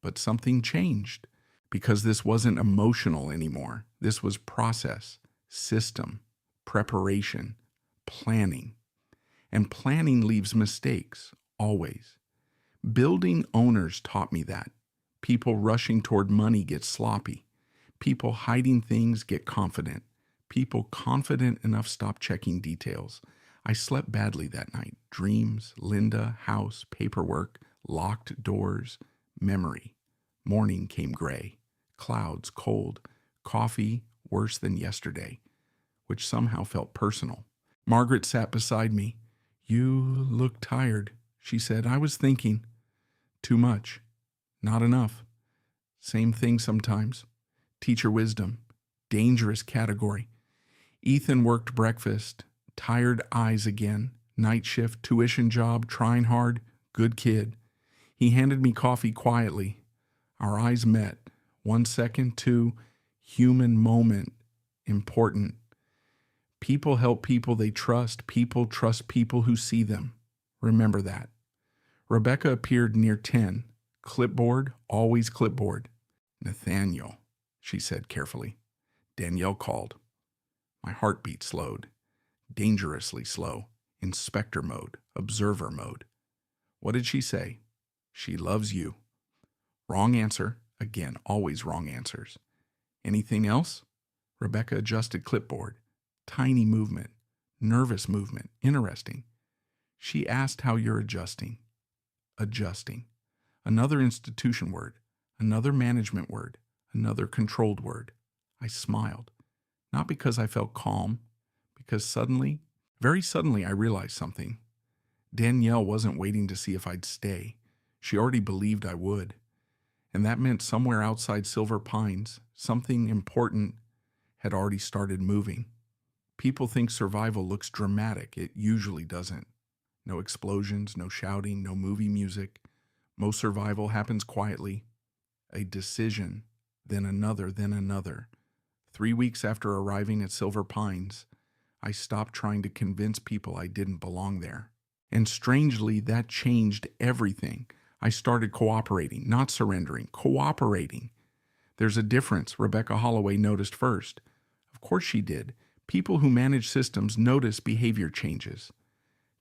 But something changed, because this wasn't emotional anymore. This was process, system, preparation, planning. And planning leaves mistakes, always. Building owners taught me that. People rushing toward money get sloppy. People hiding things get confident. People confident enough stop checking details. I slept badly that night. Dreams, Linda, house, paperwork, locked doors, memory. Morning came gray. Clouds, cold. Coffee, worse than yesterday, which somehow felt personal. Margaret sat beside me. You look tired, she said. I was thinking. Too much. Not enough. Same thing sometimes. Teacher wisdom. Dangerous category. Ethan worked breakfast. Tired eyes again. Night shift, tuition job, trying hard. Good kid. He handed me coffee quietly. Our eyes met. 1 second, 2. Human moment. Important. People help people they trust. People trust people who see them. Remember that. Rebecca appeared near 10. Clipboard, always clipboard. Nathaniel, she said carefully. Danielle called. My heartbeat slowed. Dangerously slow. Inspector mode. Observer mode. What did she say? She loves you. Wrong answer. Again, always wrong answers. Anything else? Rebecca adjusted clipboard. Tiny movement. Nervous movement. Interesting. She asked how you're adjusting. Adjusting. Another institution word. Another management word. Another controlled word. I smiled. Not because I felt calm, because suddenly, very suddenly, I realized something. Danielle wasn't waiting to see if I'd stay. She already believed I would. And that meant somewhere outside Silver Pines, something important had already started moving. People think survival looks dramatic. It usually doesn't. No explosions, no shouting, no movie music. Most survival happens quietly. A decision, then another, then another. 3 weeks after arriving at Silver Pines, I stopped trying to convince people I didn't belong there. And strangely, that changed everything. I started cooperating, not surrendering, cooperating. There's a difference, Rebecca Holloway noticed first. Of course she did. People who manage systems notice behavior changes.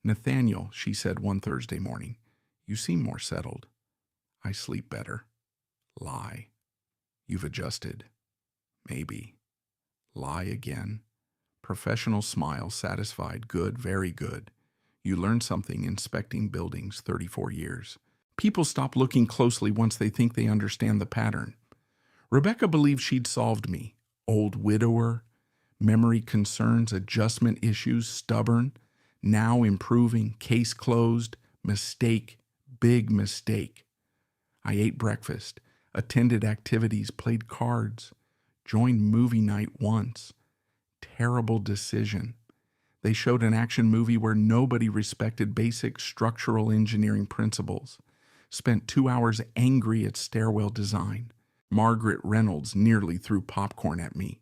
Nathaniel, she said one Thursday morning, you seem more settled. I sleep better. Lie. You've adjusted. Maybe. Lie again. Professional smile, satisfied, good, very good. You learn something inspecting buildings 34 years. People stop looking closely once they think they understand the pattern. Rebecca believed she'd solved me. Old widower, memory concerns, adjustment issues, stubborn, now improving, case closed, mistake, big mistake. I ate breakfast, attended activities, played cards, joined movie night once. Terrible decision. They showed an action movie where nobody respected basic structural engineering principles. Spent 2 hours angry at stairwell design. Margaret Reynolds nearly threw popcorn at me.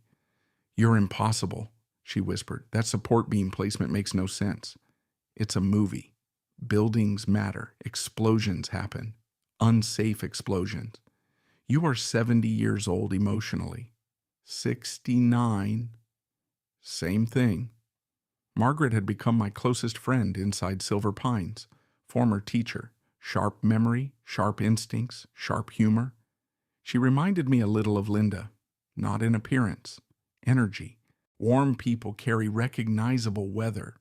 You're impossible, she whispered. That support beam placement makes no sense. It's a movie. Buildings matter. Explosions happen. Unsafe explosions. You are 70 years old emotionally. 69. Same thing. Margaret had become my closest friend inside Silver Pines. Former teacher. Sharp memory, sharp instincts, sharp humor. She reminded me a little of Linda. Not in appearance. Energy. Warm people carry recognizable weather.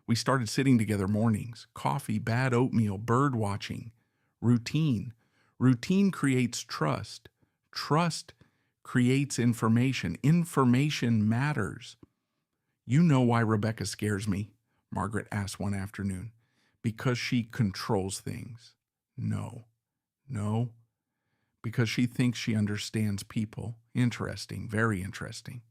We started sitting together mornings. Coffee, bad oatmeal, bird watching. Routine. Routine creates trust. Trust creates information. Information matters. You know why Rebecca scares me? Margaret asked one afternoon. Because she controls things. No. Because she thinks she understands people. Interesting, very interesting.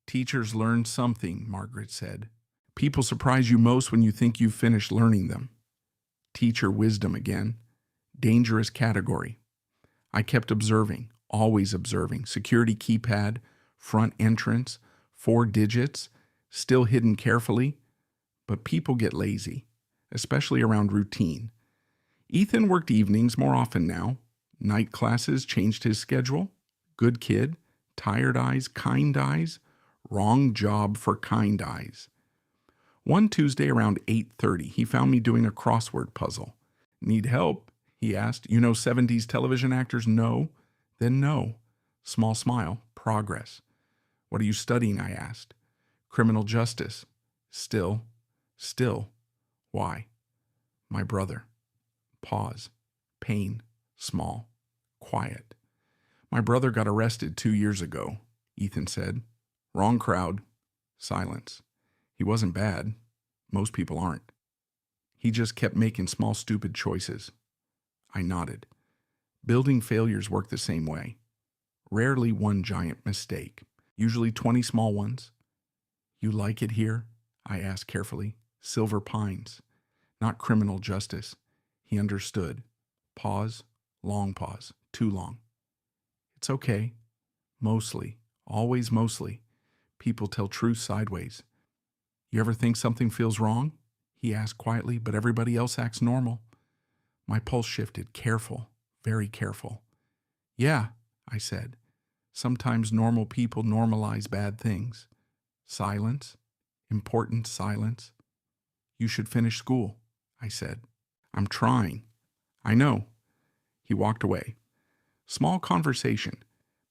Teachers learn something, Margaret said. People surprise you most when you think you've finished learning them. Teacher wisdom again. Dangerous category. I kept observing, always observing. Security keypad, front entrance, 4 digits, still hidden carefully. But people get lazy, especially around routine. Ethan worked evenings more often now. Night classes changed his schedule. Good kid. Tired eyes, kind eyes. Wrong job for kind eyes. One Tuesday around 8:30, he found me doing a crossword puzzle. Need help? He asked. You know 70s television actors? No. Then no. Small smile. Progress. What are you studying? I asked. Criminal justice. Still. Why? My brother. Pause. Pain. Small. Quiet. My brother got arrested 2 years ago, Ethan said. Wrong crowd. Silence. He wasn't bad. Most people aren't. He just kept making small, stupid choices. I nodded. Building failures work the same way. Rarely one giant mistake. Usually 20 small ones. You like it here? I asked carefully. Silver Pines. Not criminal justice. He understood. Pause. Long pause. Too long. It's okay. Mostly. Always mostly. People tell truth sideways. You ever think something feels wrong? He asked quietly, but everybody else acts normal. My pulse shifted. Careful. Very careful. Yeah, I said. Sometimes normal people normalize bad things. Silence. Important silence. You should finish school, I said. I'm trying. I know. He walked away. Small conversation.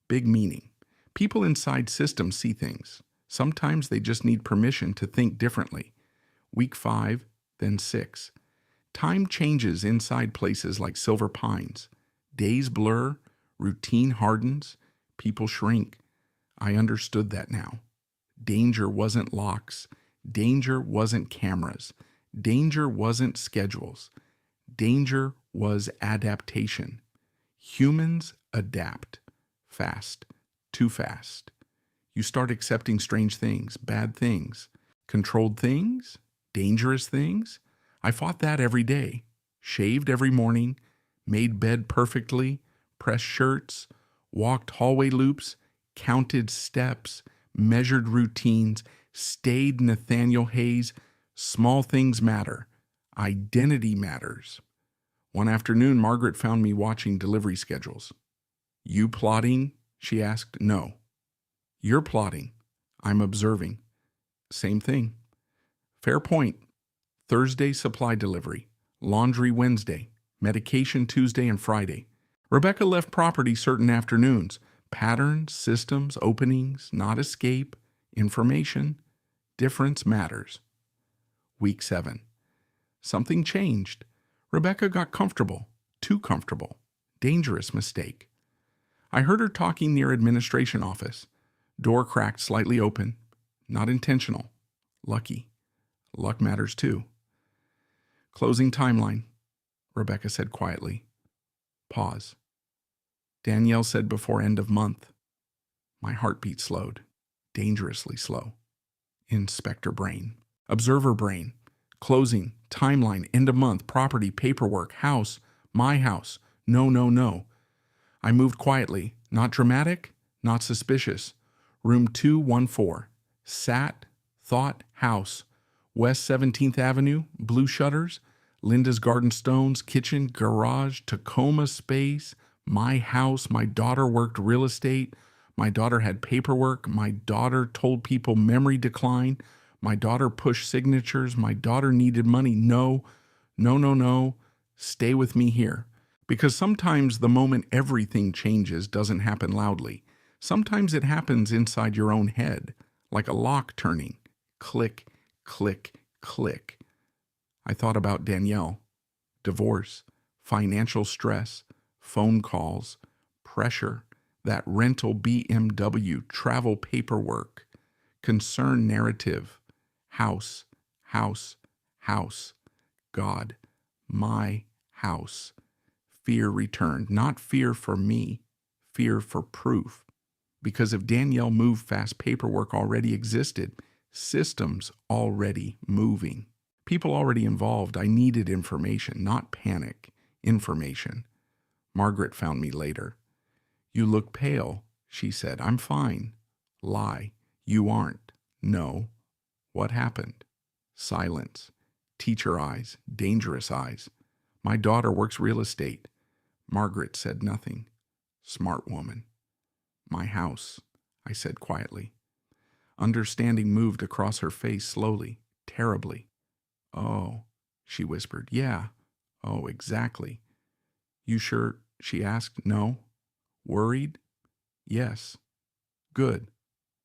Big meaning. People inside systems see things. Sometimes they just need permission to think differently. Week 5, then 6. Time changes inside places like Silver Pines. Days blur, routine hardens, people shrink. I understood that now. Danger wasn't locks. Danger wasn't cameras. Danger wasn't schedules. Danger was adaptation. Humans adapt. Fast. Too fast. You start accepting strange things, bad things, controlled things, dangerous things. I fought that every day. Shaved every morning, made bed perfectly, pressed shirts, walked hallway loops, counted steps, measured routines, stayed Nathaniel Hayes. Small things matter. Identity matters. One afternoon, Margaret found me watching delivery schedules. You plotting? She asked. No. You're plotting. I'm observing. Same thing. Fair point. Thursday supply delivery. Laundry Wednesday. Medication Tuesday and Friday. Rebecca left property certain afternoons. Patterns, systems, openings, not escape, information. Difference matters. Week 7. Something changed. Rebecca got comfortable. Too comfortable. Dangerous mistake. I heard her talking near administration office. Door cracked slightly open. Not intentional. Lucky. Luck matters too. Closing timeline, Rebecca said quietly. Pause. Danielle said before end of month. My heartbeat slowed. Dangerously slow. Inspector brain. Observer brain. Closing, timeline, end of month, property, paperwork, house, my house. No, no, no. I moved quietly. Not dramatic, not suspicious. Room 214. Sat, thought, house. West 17th Avenue, blue shutters, Linda's Garden Stones, kitchen, garage, Tacoma space, my house. My daughter worked real estate. My daughter had paperwork. My daughter told people memory decline. My daughter pushed signatures. My daughter needed money. No, no, no, no. Stay with me here. Because sometimes the moment everything changes doesn't happen loudly. Sometimes it happens inside your own head, like a lock turning. Click, click, click. I thought about Danielle. Divorce, financial stress, phone calls, pressure, that rental BMW, travel paperwork, concern narrative, house, house, house, God, my house. Fear returned, not fear for me, fear for proof. Because if Danielle moved fast, paperwork already existed, systems already moving. People already involved. I needed information, not panic. Information. Margaret found me later. You look pale, she said. I'm fine. Lie. You aren't. No. What happened? Silence. Teacher eyes. Dangerous eyes. My daughter works real estate. Margaret said nothing. Smart woman. My house, I said quietly. Understanding moved across her face slowly, terribly. Oh, she whispered. Yeah. Oh, exactly. You sure? She asked. No. Worried? Yes. Good.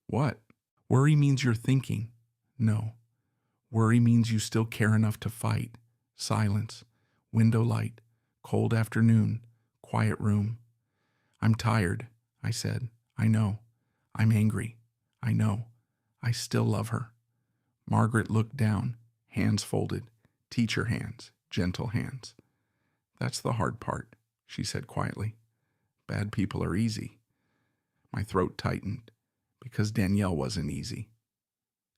What? Worry means you're thinking. No. Worry means you still care enough to fight. Silence. Window light. Cold afternoon. Quiet room. I'm tired, I said. I know. I'm angry. I know. I still love her. Margaret looked down, hands folded, teacher hands, gentle hands. That's the hard part, she said quietly. Bad people are easy. My throat tightened, because Danielle wasn't easy.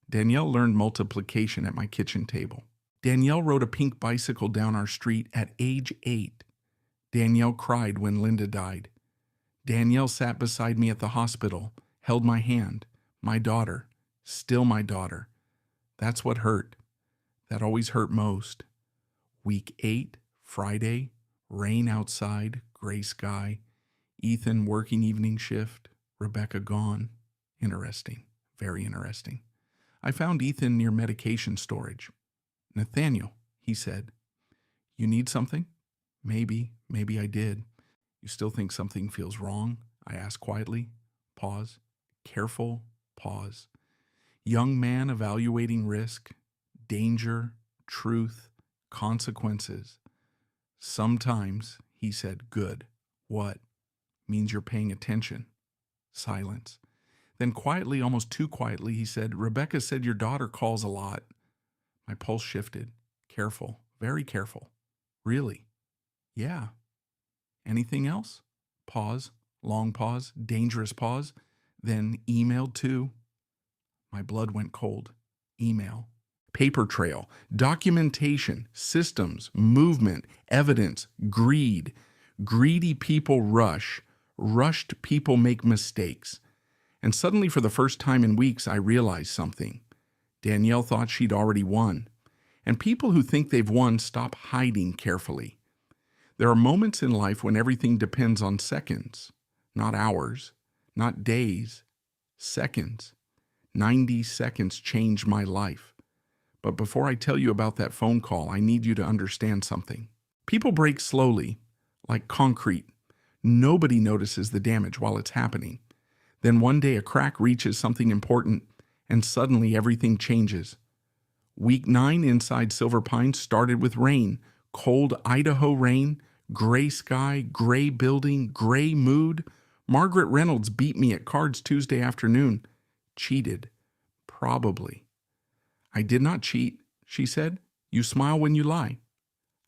Danielle learned multiplication at my kitchen table. Danielle rode a pink bicycle down our street at age 8. Danielle cried when Linda died. Danielle sat beside me at the hospital, held my hand. My daughter, still my daughter. That's what hurt. That always hurt most. Week 8, Friday, rain outside, gray sky. Ethan working evening shift. Rebecca gone. Interesting, very interesting. I found Ethan near medication storage. Nathaniel, he said. You need something? Maybe I did. You still think something feels wrong? I asked quietly. Pause. Careful pause. Young man evaluating risk, danger, truth, consequences. Sometimes, he said. Good. What? Means you're paying attention. Silence. Then quietly, almost too quietly, he said, Rebecca said your daughter calls a lot. My pulse shifted. Careful. Very careful. Really? Yeah. Anything else? Pause. Long pause. Dangerous pause. Then emailed too. My blood went cold. Email. Paper trail. Documentation. Systems. Movement. Evidence. Greed. Greedy people rush. Rushed people make mistakes. And suddenly, for the first time in weeks, I realized something. Danielle thought she'd already won. And people who think they've won stop hiding carefully. There are moments in life when everything depends on seconds, not hours, not days, seconds. 90 seconds changed my life. But before I tell you about that phone call, I need you to understand something. People break slowly, like concrete. Nobody notices the damage while it's happening. Then one day a crack reaches something important, and suddenly everything changes. Week 9 inside Silver Pines started with rain, cold Idaho rain, gray sky, gray building, gray mood. Margaret Reynolds beat me at cards Tuesday afternoon. Cheated. Probably. I did not cheat, she said. You smile when you lie.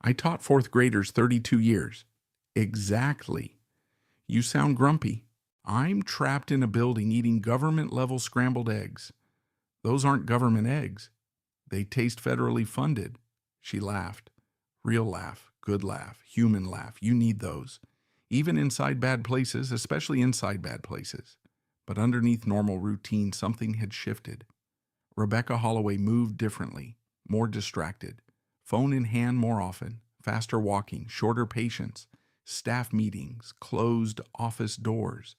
I taught fourth graders 32 years. Exactly. You sound grumpy. I'm trapped in a building eating government-level scrambled eggs. Those aren't government eggs. They taste federally funded. She laughed. Real laugh, good laugh, human laugh. You need those. Even inside bad places, especially inside bad places. But underneath normal routine, something had shifted. Rebecca Holloway moved differently, more distracted. Phone in hand more often, faster walking, shorter patience, staff meetings, closed office doors.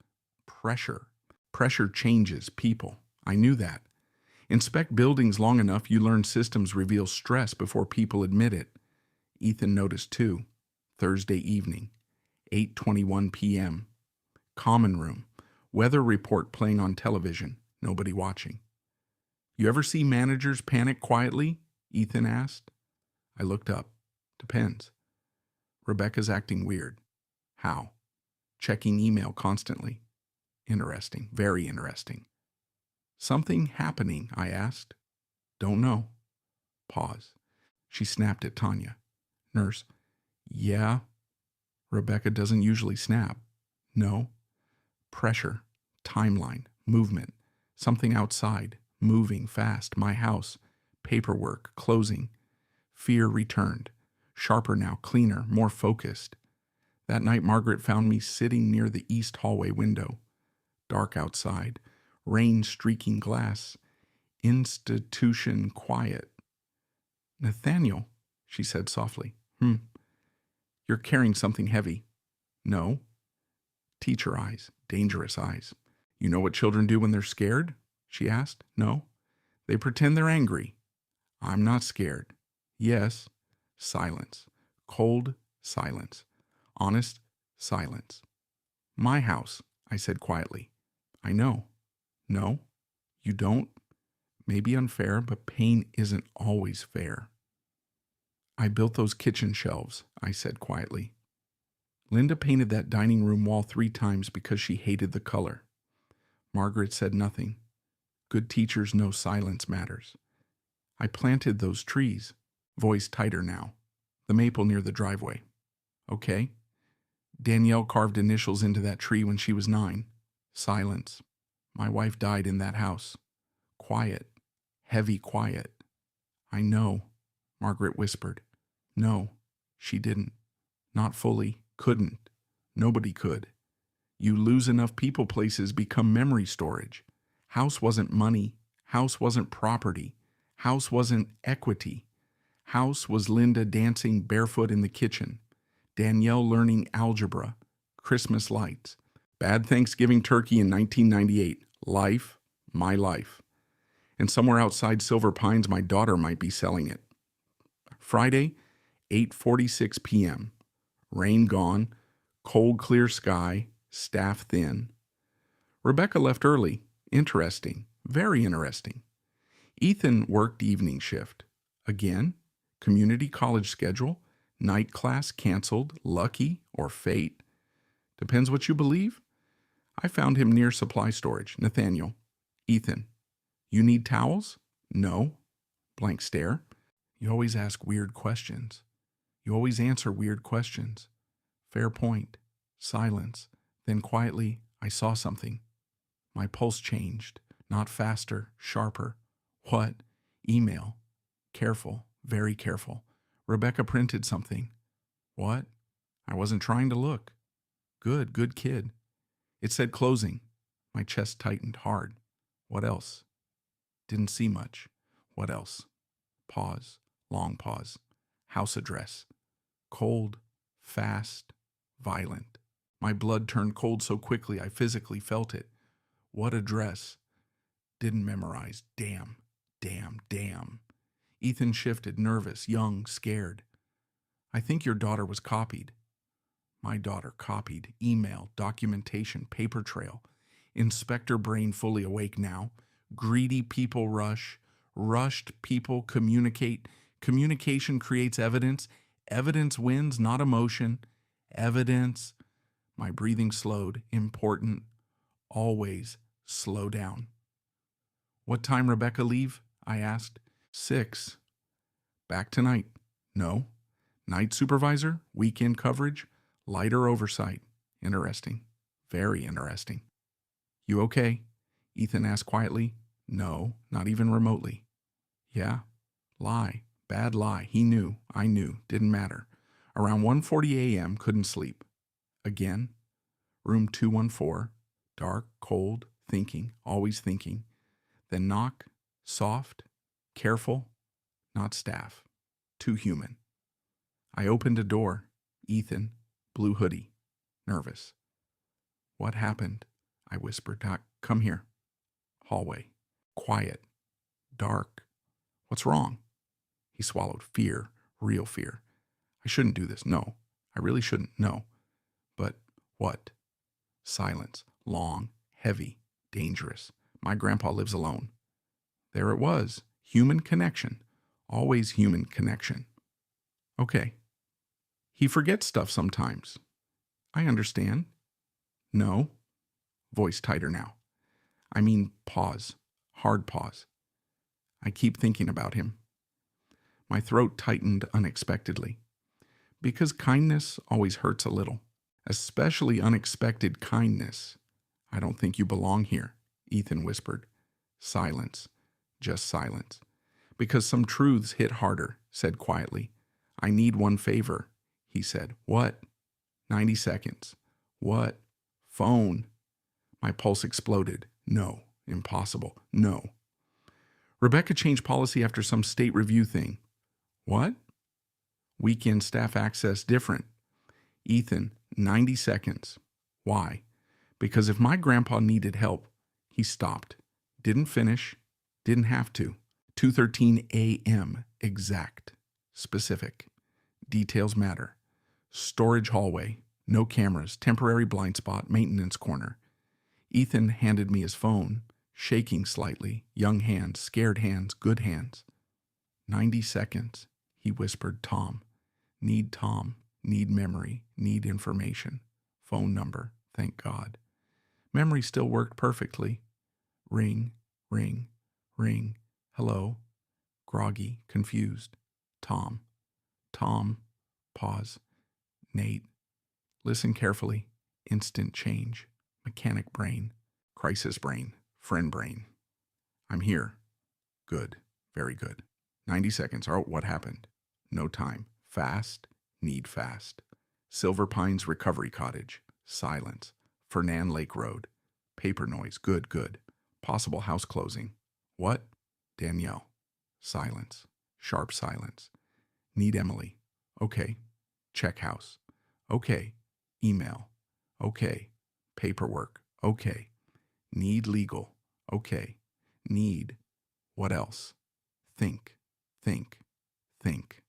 Pressure. Pressure changes people. I knew that. Inspect buildings long enough, you learn systems reveal stress before people admit it. Ethan noticed too. Thursday evening, 8:21 p.m. Common room. Weather report playing on television. Nobody watching. You ever see managers panic quietly? Ethan asked. I looked up. Depends. Rebecca's acting weird. How? Checking email constantly. Interesting. Very interesting. Something happening, I asked. Don't know. Pause. She snapped at Tanya. Nurse. Yeah. Rebecca doesn't usually snap. No. Pressure. Timeline. Movement. Something outside. Moving fast. My house. Paperwork. Closing. Fear returned. Sharper now. Cleaner. More focused. That night Margaret found me sitting near the east hallway window. Dark outside. Rain streaking glass. Institution quiet. Nathaniel, she said softly. You're carrying something heavy. No. Teacher eyes. Dangerous eyes. You know what children do when they're scared? She asked. No. They pretend they're angry. I'm not scared. Yes. Silence. Cold silence. Honest silence. My house, I said quietly. I know. No, you don't. Maybe unfair, but pain isn't always fair. I built those kitchen shelves, I said quietly. Linda painted that dining room wall 3 times because she hated the color. Margaret said nothing. Good teachers know silence matters. I planted those trees, voice tighter now. The maple near the driveway. Okay. Danielle carved initials into that tree when she was 9. Silence. My wife died in that house. Quiet. Heavy quiet. I know, Margaret whispered. No, she didn't. Not fully. Couldn't. Nobody could. You lose enough people places become memory storage. House wasn't money. House wasn't property. House wasn't equity. House was Linda dancing barefoot in the kitchen. Danielle learning algebra. Christmas lights. Bad Thanksgiving turkey in 1998. Life, my life. And somewhere outside Silver Pines, my daughter might be selling it. Friday, 8:46 p.m. Rain gone, cold clear sky, staff thin. Rebecca left early. Interesting. Very interesting. Ethan worked evening shift. Again, community college schedule, night class canceled, lucky or fate. Depends what you believe. I found him near supply storage. Nathaniel. Ethan. You need towels? No. Blank stare. You always ask weird questions. You always answer weird questions. Fair point. Silence. Then quietly, I saw something. My pulse changed. Not faster, sharper. What? Email. Careful, very careful. Rebecca printed something. What? I wasn't trying to look. Good kid. It said closing. My chest tightened hard. What else? Didn't see much. What else? Pause. Long pause. House address. Cold, fast, violent. My blood turned cold so quickly I physically felt it. What address? Didn't memorize. Damn. Ethan shifted, nervous, young, scared. I think your daughter was copied. My daughter copied. Email, documentation, paper trail. Inspector brain fully awake now. Greedy people rush. Rushed people communicate. Communication creates evidence. Evidence wins, not emotion. Evidence. My breathing slowed. Important. Always slow down. What time Rebecca leave? I asked. 6. Back tonight. No. Night supervisor? Weekend coverage? Lighter oversight. Interesting. Very interesting. You okay? Ethan asked quietly. No, not even remotely. Yeah. Lie. Bad lie. He knew. I knew. Didn't matter. Around 1:40 a.m. Couldn't sleep. Again. Room 214. Dark, cold, thinking, always thinking. Then knock. Soft. Careful. Not staff. Too human. I opened a door. Ethan. Blue hoodie. Nervous. What happened? I whispered. Doc, come here. Hallway. Quiet. Dark. What's wrong? He swallowed. Fear. Real fear. I shouldn't do this. No. I really shouldn't. No. But what? Silence. Long. Heavy. Dangerous. My grandpa lives alone. There it was. Human connection. Always human connection. Okay. He forgets stuff sometimes. I understand. No. Voice tighter now. I mean, pause. Hard pause. I keep thinking about him. My throat tightened unexpectedly. Because kindness always hurts a little. Especially unexpected kindness. I don't think you belong here, Ethan whispered. Silence. Just silence. Because some truths hit harder, said quietly. I need one favor, he said. What? 90 seconds. What? Phone. My pulse exploded. No. Impossible. No. Rebecca changed policy after some state review thing. What? Weekend staff access different. Ethan, 90 seconds. Why? Because if my grandpa needed help, he stopped. Didn't finish. Didn't have to. 2:13 a.m. Exact. Specific. Details matter. Storage hallway. No cameras. Temporary blind spot. Maintenance corner. Ethan handed me his phone, shaking slightly. Young hands. Scared hands. Good hands. 90 seconds. He whispered. Tom. Need Tom. Need memory. Need information. Phone number. Thank God. Memory still worked perfectly. Ring. Ring. Ring. Hello. Groggy. Confused. Tom. Tom. Pause. Nate. Listen carefully. Instant change. Mechanic brain. Crisis brain. Friend brain. I'm here. Good. Very good. 90 seconds. Oh, what happened? No time. Fast. Need fast. Silver Pines Recovery Cottage. Silence. Fernan Lake Road. Paper noise. Good. Possible house closing. What? Danielle. Silence. Sharp silence. Need Emily. Okay. Check house. Okay. Email. Okay. Paperwork. Okay. Need legal. Okay. Need. What else? Think, think, think.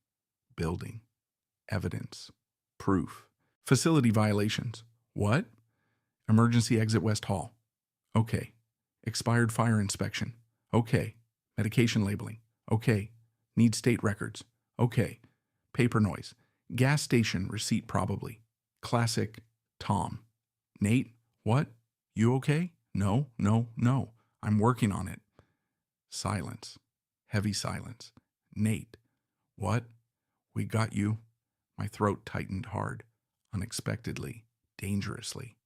Building. Evidence. Proof. Facility violations. What? Emergency exit West Hall. Okay. Expired fire inspection. Okay. Medication labeling. Okay. Need state records. Okay. Paper noise. Gas station receipt probably. Classic Tom. Nate, what? You okay? No, no, no. I'm working on it. Silence. Heavy silence. Nate, what? We got you. My throat tightened hard, unexpectedly, dangerously.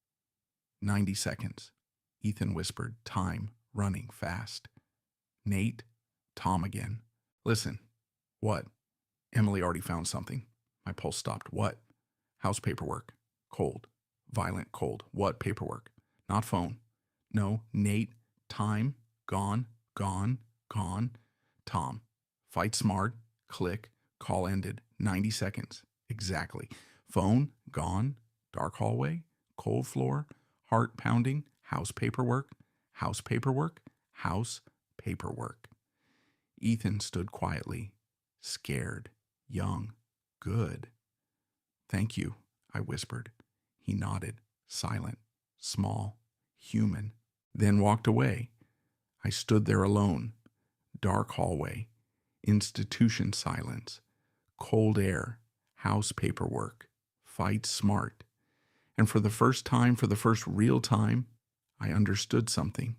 90 seconds. Ethan whispered, time running fast. Nate, Tom again. Listen. What? Emily already found something. My pulse stopped. What? House paperwork. Cold. Violent cold. What paperwork? Not phone. No, Nate. Time. Gone. Gone. Gone. Tom. Fight smart. Click. Call ended. 90 seconds. Exactly. Phone. Gone. Dark hallway. Cold floor. Heart pounding. House paperwork. House paperwork. House paperwork. Ethan stood quietly. Scared. Young. Good. Thank you, I whispered. He nodded, silent, small, human, then walked away. I stood there alone. Dark hallway, institution silence, cold air, house paperwork, fight smart. And for the first time, for the first real time, I understood something.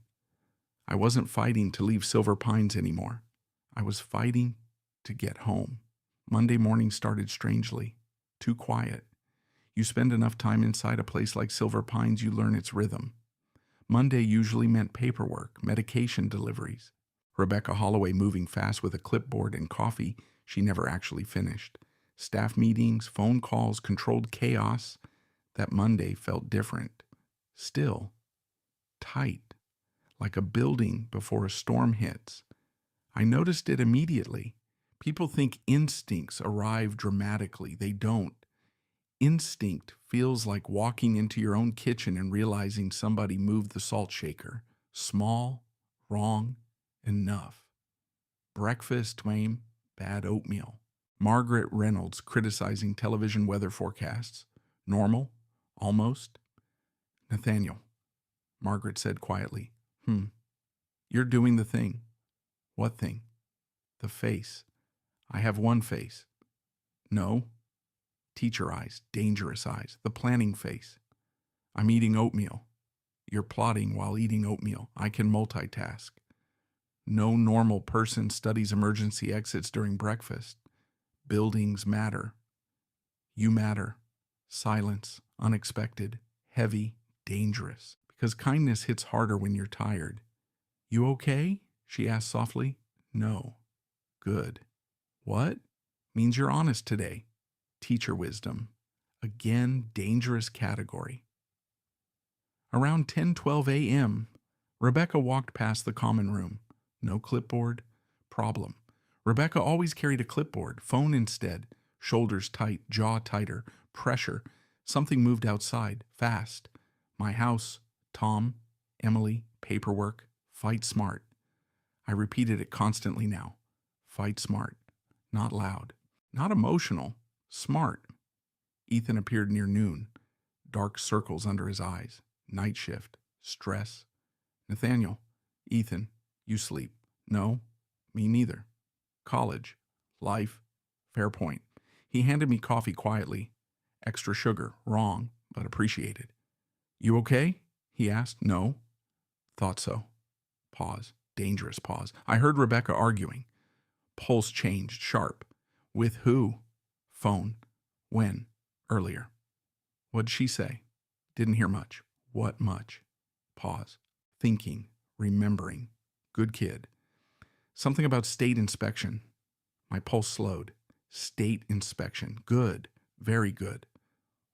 I wasn't fighting to leave Silver Pines anymore. I was fighting to get home. Monday morning started strangely, too quiet. You spend enough time inside a place like Silver Pines, you learn its rhythm. Monday usually meant paperwork, medication deliveries. Rebecca Holloway moving fast with a clipboard and coffee she never actually finished. Staff meetings, phone calls, controlled chaos. That Monday felt different. Still, tight, like a building before a storm hits. I noticed it immediately. People think instincts arrive dramatically. They don't. Instinct feels like walking into your own kitchen and realizing somebody moved the salt shaker. Small, wrong, enough. Breakfast, twain, bad oatmeal. Margaret Reynolds criticizing television weather forecasts. Normal, almost. Nathaniel, Margaret said quietly. You're doing the thing. What thing? The face. I have one face. No. Teacher eyes, dangerous eyes, the planning face. I'm eating oatmeal. You're plotting while eating oatmeal. I can multitask. No normal person studies emergency exits during breakfast. Buildings matter. You matter. Silence, unexpected, heavy, dangerous. Because kindness hits harder when you're tired. You okay? She asked softly. No. Good. What? Means you're honest today. Teacher wisdom. Again, dangerous category. Around 10:12 a.m., Rebecca walked past the common room. No clipboard. Problem. Rebecca always carried a clipboard, phone instead. Shoulders tight, jaw tighter, pressure. Something moved outside, fast. My house, Tom, Emily, paperwork, fight smart. I repeated it constantly now. Fight smart. Not loud. Not emotional. Smart. Ethan appeared near noon. Dark circles under his eyes. Night shift. Stress. Nathaniel. Ethan. You sleep. No. Me neither. College. Life. Fair point. He handed me coffee quietly. Extra sugar. Wrong, but appreciated. You okay? He asked. No. Thought so. Pause. Dangerous pause. I heard Rebecca arguing. Pulse changed. Sharp. With who? Phone. When? Earlier. What'd she say? Didn't hear much. What much? Pause. Thinking. Remembering. Good kid. Something about state inspection. My pulse slowed. State inspection. Good. Very good.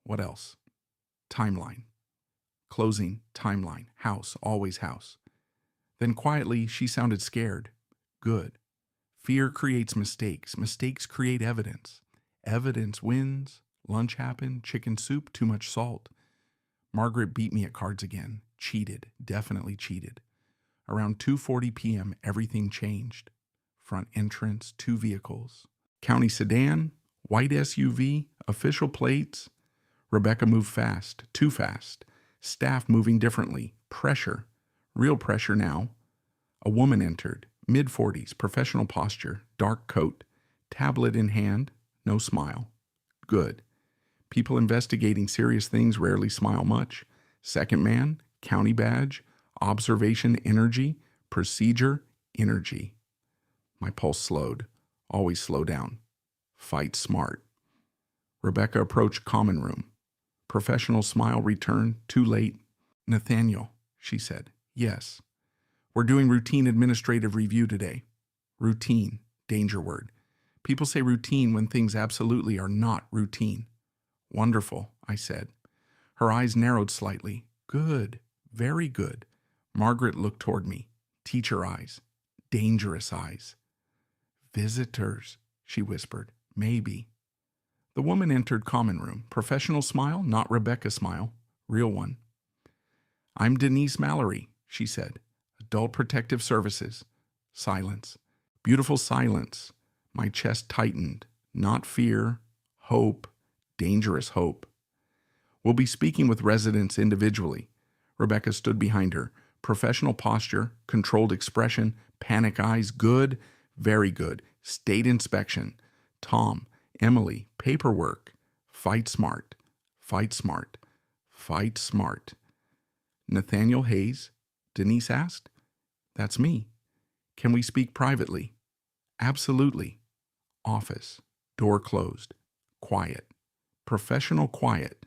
What else? Timeline. Closing. Timeline. House. Always house. Then quietly, she sounded scared. Good. Fear creates mistakes. Mistakes create evidence. Evidence wins. Lunch happened. Chicken soup. Too much salt. Margaret beat me at cards again. Cheated. Definitely cheated. Around 2:40 p.m., everything changed. Front entrance, 2 vehicles. County sedan, white SUV, official plates. Rebecca moved fast, too fast. Staff moving differently. Pressure. Real pressure now. A woman entered, mid-40s, professional posture, dark coat, tablet in hand, no smile. Good. People investigating serious things rarely smile much. Second man, county badge, observation energy, procedure energy. My pulse slowed. Always slow down. Fight smart. Rebecca approached common room. Professional smile returned, too late. Nathaniel, she said. Yes. We're doing routine administrative review today. Routine, danger word. People say routine when things absolutely are not routine. Wonderful, I said. Her eyes narrowed slightly. Good, very good. Margaret looked toward me. Teacher eyes. Dangerous eyes. Visitors, she whispered. Maybe. The woman entered common room. Professional smile, not Rebecca smile. Real one. I'm Denise Mallory, she said. Adult Protective Services. Silence. Beautiful silence. My chest tightened. Not fear, hope, dangerous hope. We'll be speaking with residents individually. Rebecca stood behind her. Professional posture, controlled expression, panic eyes, good, very good. State inspection. Tom, Emily, paperwork. Fight smart, fight smart, fight smart. Nathaniel Hayes, Denise asked. That's me. Can we speak privately? Absolutely. Office, door closed, quiet. Professional quiet,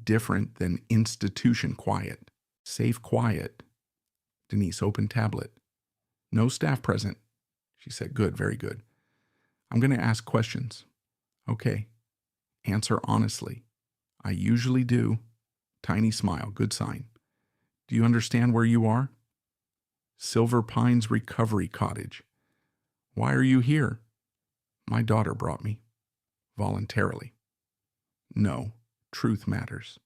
different than institution quiet. Safe quiet. Denise opened tablet. No staff present. She said, good, very good. I'm going to ask questions. Okay. Answer honestly. I usually do. Tiny smile, good sign. Do you understand where you are? Silver Pines Recovery Cottage. Why are you here? My daughter brought me. Voluntarily. No, truth matters.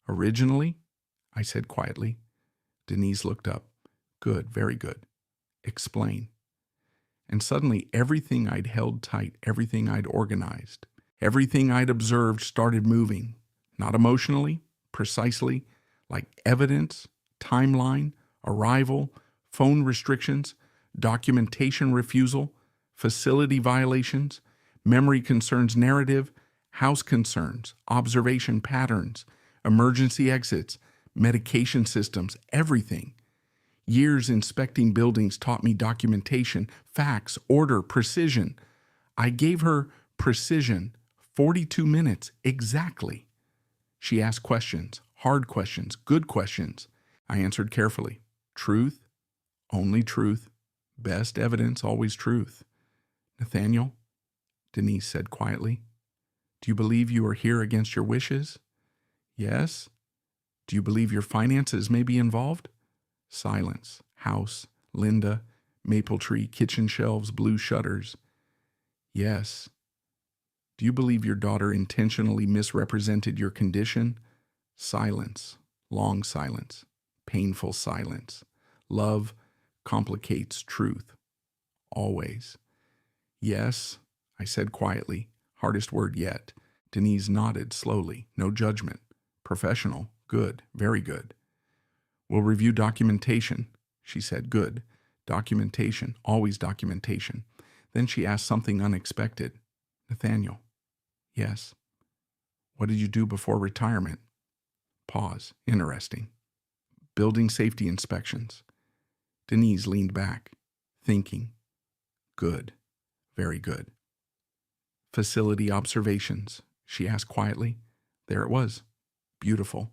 Originally, I said quietly. Denise looked up. Good, very good. Explain. And suddenly everything I'd held tight, everything I'd organized, everything I'd observed started moving. Not emotionally, precisely, like evidence, timeline, arrival, phone restrictions, documentation refusal, facility violations, memory concerns narrative, house concerns, observation patterns, emergency exits, medication systems, everything. Years inspecting buildings taught me documentation, facts, order, precision. I gave her precision, 42 minutes exactly. She asked questions, hard questions, good questions. I answered carefully. Truth, only truth. Best evidence, always truth. Nathaniel, Denise said quietly, do you believe you are here against your wishes? Yes. Do you believe your finances may be involved? Silence. House, Linda, maple tree, kitchen shelves, blue shutters. Yes. Do you believe your daughter intentionally misrepresented your condition? Silence. Long silence. Painful silence. Love complicates truth. Always. Yes, I said quietly. Hardest word yet. Denise nodded slowly. No judgment. Professional. Good. Very good. We'll review documentation. She said, good. Documentation. Always documentation. Then she asked something unexpected. Nathaniel. Yes. What did you do before retirement? Pause. Interesting. Building safety inspections. Denise leaned back, thinking. Good. Very good. Facility observations. She asked quietly. There it was. Beautiful.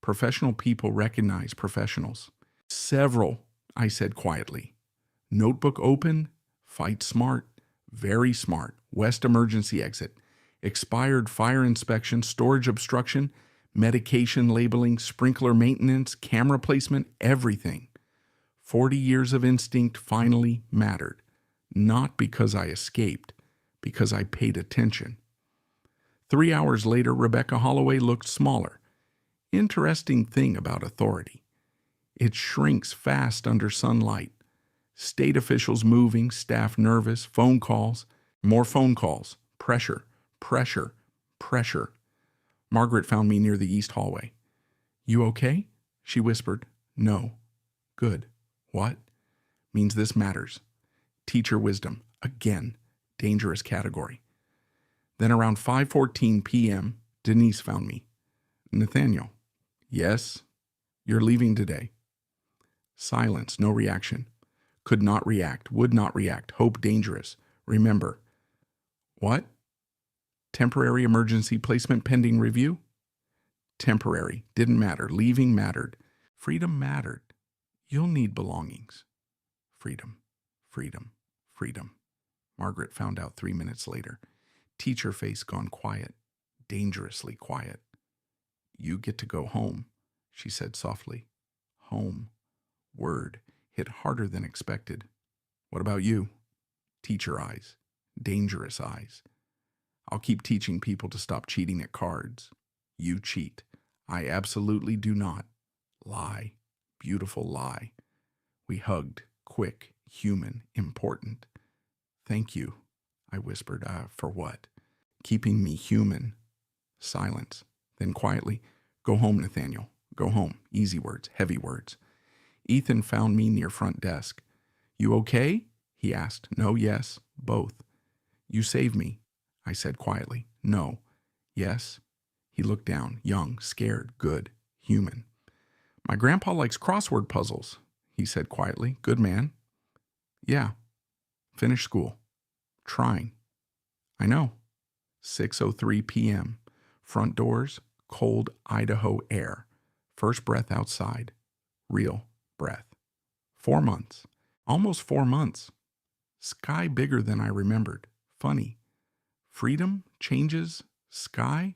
Professional people recognize professionals. Several, I said quietly. Notebook open. Fight smart. Very smart. West emergency exit. Expired fire inspection, storage obstruction, medication labeling, sprinkler maintenance, camera placement, everything. 40 years of instinct finally mattered. Not because I escaped, because I paid attention. 3 hours later, Rebecca Holloway looked smaller. Interesting thing about authority. It shrinks fast under sunlight. State officials moving, staff nervous, phone calls, more phone calls, pressure, pressure, pressure. Margaret found me near the east hallway. You okay? She whispered. No. Good. What? Means this matters. Teacher wisdom. Again. Dangerous category. Then around 5:14 p.m., Denise found me. Nathaniel. Yes? You're leaving today. Silence. No reaction. Could not react. Would not react. Hope dangerous. Remember. What? Temporary emergency placement pending review? Temporary. Didn't matter. Leaving mattered. Freedom mattered. You'll need belongings. Freedom. Freedom. Freedom. Margaret found out 3 minutes later. Teacher face gone quiet. Dangerously quiet. You get to go home, she said softly. Home. Word hit harder than expected. What about you? Teacher eyes. Dangerous eyes. I'll keep teaching people to stop cheating at cards. You cheat. I absolutely do not. Lie. Beautiful lie. We hugged. Quick. Human. Important. Thank you, I whispered. For what? Keeping me human. Silence. Then quietly, go home, Nathaniel. Go home. Easy words. Heavy words. Ethan found me near front desk. You okay? He asked. No, yes. Both. You saved me, I said quietly. No. Yes. He looked down. Young, scared, good, human. My grandpa likes crossword puzzles, he said quietly. Good man. Yeah. Finished school. Trying. I know. 6:03 p.m. Front doors, cold Idaho air. First breath outside. Real breath. 4 months. Almost 4 months. Sky bigger than I remembered. Funny. Freedom, changes, sky.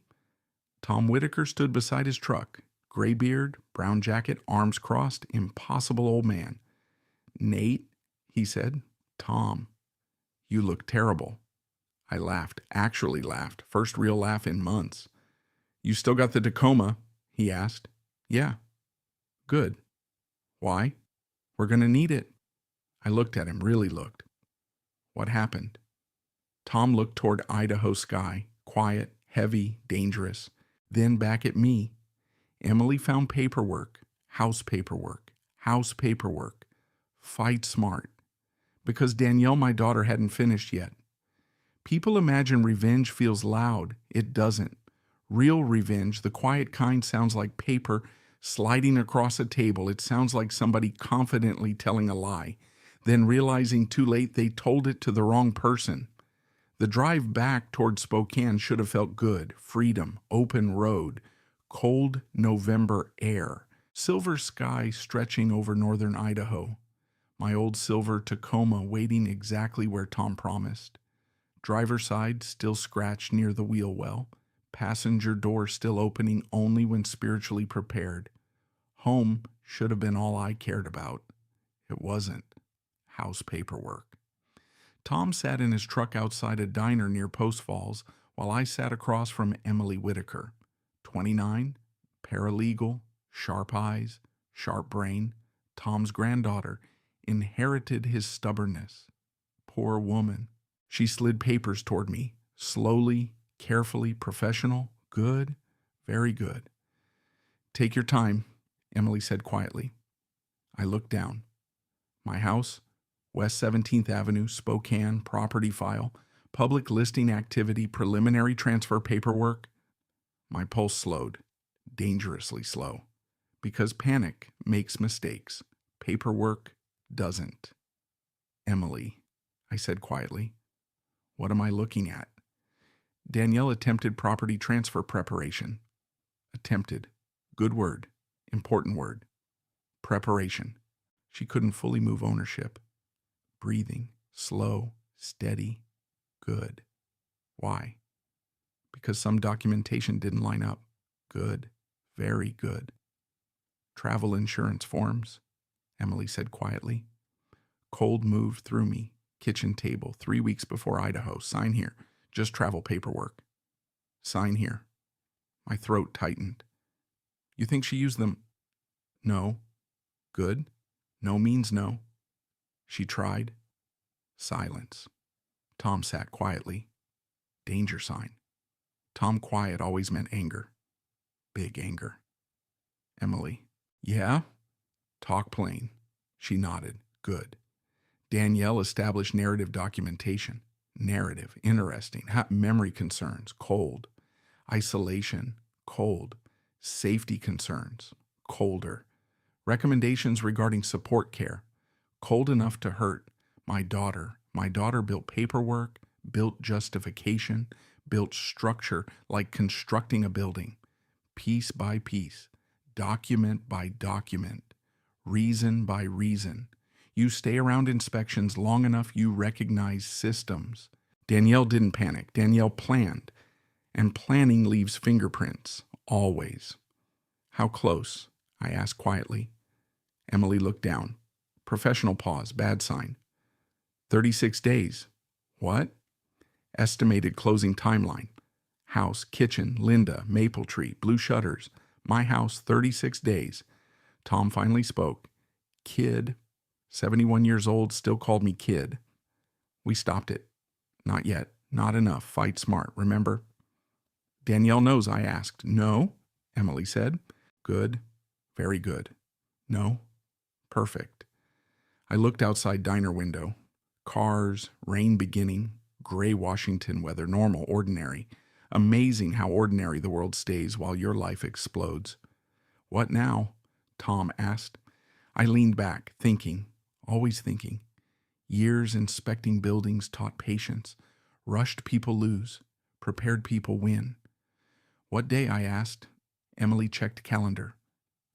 Tom Whitaker stood beside his truck. Gray beard, brown jacket, arms crossed, impossible old man. Nate, he said. Tom, you look terrible. I laughed, actually laughed. First real laugh in months. You still got the Tacoma? He asked. Yeah. Good. Why? We're going to need it. I looked at him, really looked. What happened? Tom looked toward Idaho sky, quiet, heavy, dangerous. Then back at me. Emily found paperwork, house paperwork, house paperwork. Fight smart. Because Danielle, my daughter, hadn't finished yet. People imagine revenge feels loud. It doesn't. Real revenge, the quiet kind, sounds like paper sliding across a table. It sounds like somebody confidently telling a lie, then realizing too late they told it to the wrong person. The drive back toward Spokane should have felt good. Freedom, open road, cold November air, silver sky stretching over northern Idaho. My old silver Tacoma waiting exactly where Tom promised. Driver's side still scratched near the wheel well. Passenger door still opening only when spiritually prepared. Home should have been all I cared about. It wasn't. House paperwork. Tom sat in his truck outside a diner near Post Falls while I sat across from Emily Whitaker. 29, paralegal, sharp eyes, sharp brain. Tom's granddaughter inherited his stubbornness. Poor woman. She slid papers toward me, slowly, carefully, professional, good, very good. Take your time, Emily said quietly. I looked down. My house, West 17th Avenue, Spokane, property file, public listing activity, preliminary transfer paperwork. My pulse slowed, dangerously slow, because panic makes mistakes. Paperwork doesn't. Emily, I said quietly, what am I looking at? Danielle attempted property transfer preparation. Attempted. Good word. Important word. Preparation. She couldn't fully move ownership. Breathing. Slow. Steady. Good. Why? Because some documentation didn't line up. Good. Very good. Travel insurance forms, Emily said quietly. Cold moved through me. Kitchen table, 3 weeks before Idaho. Sign here. Just travel paperwork. Sign here. My throat tightened. You think she used them? No. Good. No means no. She tried. Silence. Tom sat quietly. Danger sign. Tom quiet always meant anger. Big anger. Emily. Yeah? Talk plain. She nodded. Good. Danielle established narrative documentation. Narrative. Interesting. Memory concerns. Cold. Isolation. Cold. Safety concerns. Colder. Recommendations regarding support care. Cold enough to hurt. My daughter. My daughter built paperwork, built justification, built structure like constructing a building. Piece by piece. Document by document. Reason by reason. You stay around inspections long enough, you recognize systems. Danielle didn't panic. Danielle planned. And planning leaves fingerprints. Always. How close? I asked quietly. Emily looked down. Professional pause. Bad sign. 36 days. What? Estimated closing timeline. House, kitchen, Linda, maple tree, blue shutters. My house, 36 days. Tom finally spoke. Kid. 71 years old, still called me kid. We stopped it. Not yet. Not enough. Fight smart, remember? Danielle knows, I asked. No, Emily said. Good. Very good. No. Perfect. I looked outside diner window. Cars, rain beginning, gray Washington weather, normal, ordinary. Amazing how ordinary the world stays while your life explodes. What now? Tom asked. I leaned back, thinking, always thinking. Years inspecting buildings taught patience. Rushed people lose. Prepared people win. What day? I asked. Emily checked calendar.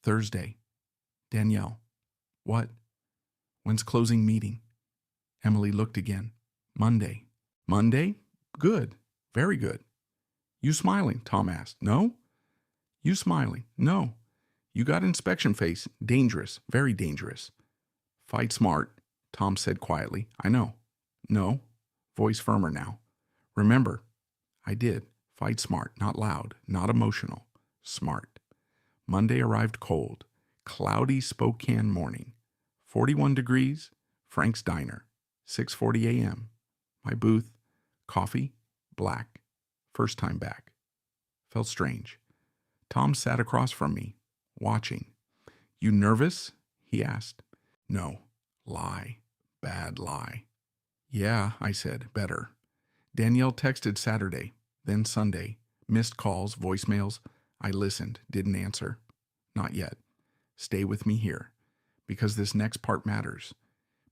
Thursday. Danielle. What? When's closing meeting? Emily looked again. Monday. Monday? Good. Very good. You smiling? Tom asked. No? You smiling? No. You got inspection face. Dangerous. Very dangerous. Fight smart, Tom said quietly. I know. No. Voice firmer now. Remember. I did. Fight smart. Not loud. Not emotional. Smart. Monday arrived cold. Cloudy Spokane morning. 41 degrees. Frank's Diner. 6:40 a.m. My booth. Coffee. Black. First time back. Felt strange. Tom sat across from me, watching. You nervous? He asked. No. Lie. Bad lie. Yeah, I said. Better. Danielle texted Saturday, then Sunday. Missed calls, voicemails. I listened, didn't answer. Not yet. Stay with me here, because this next part matters.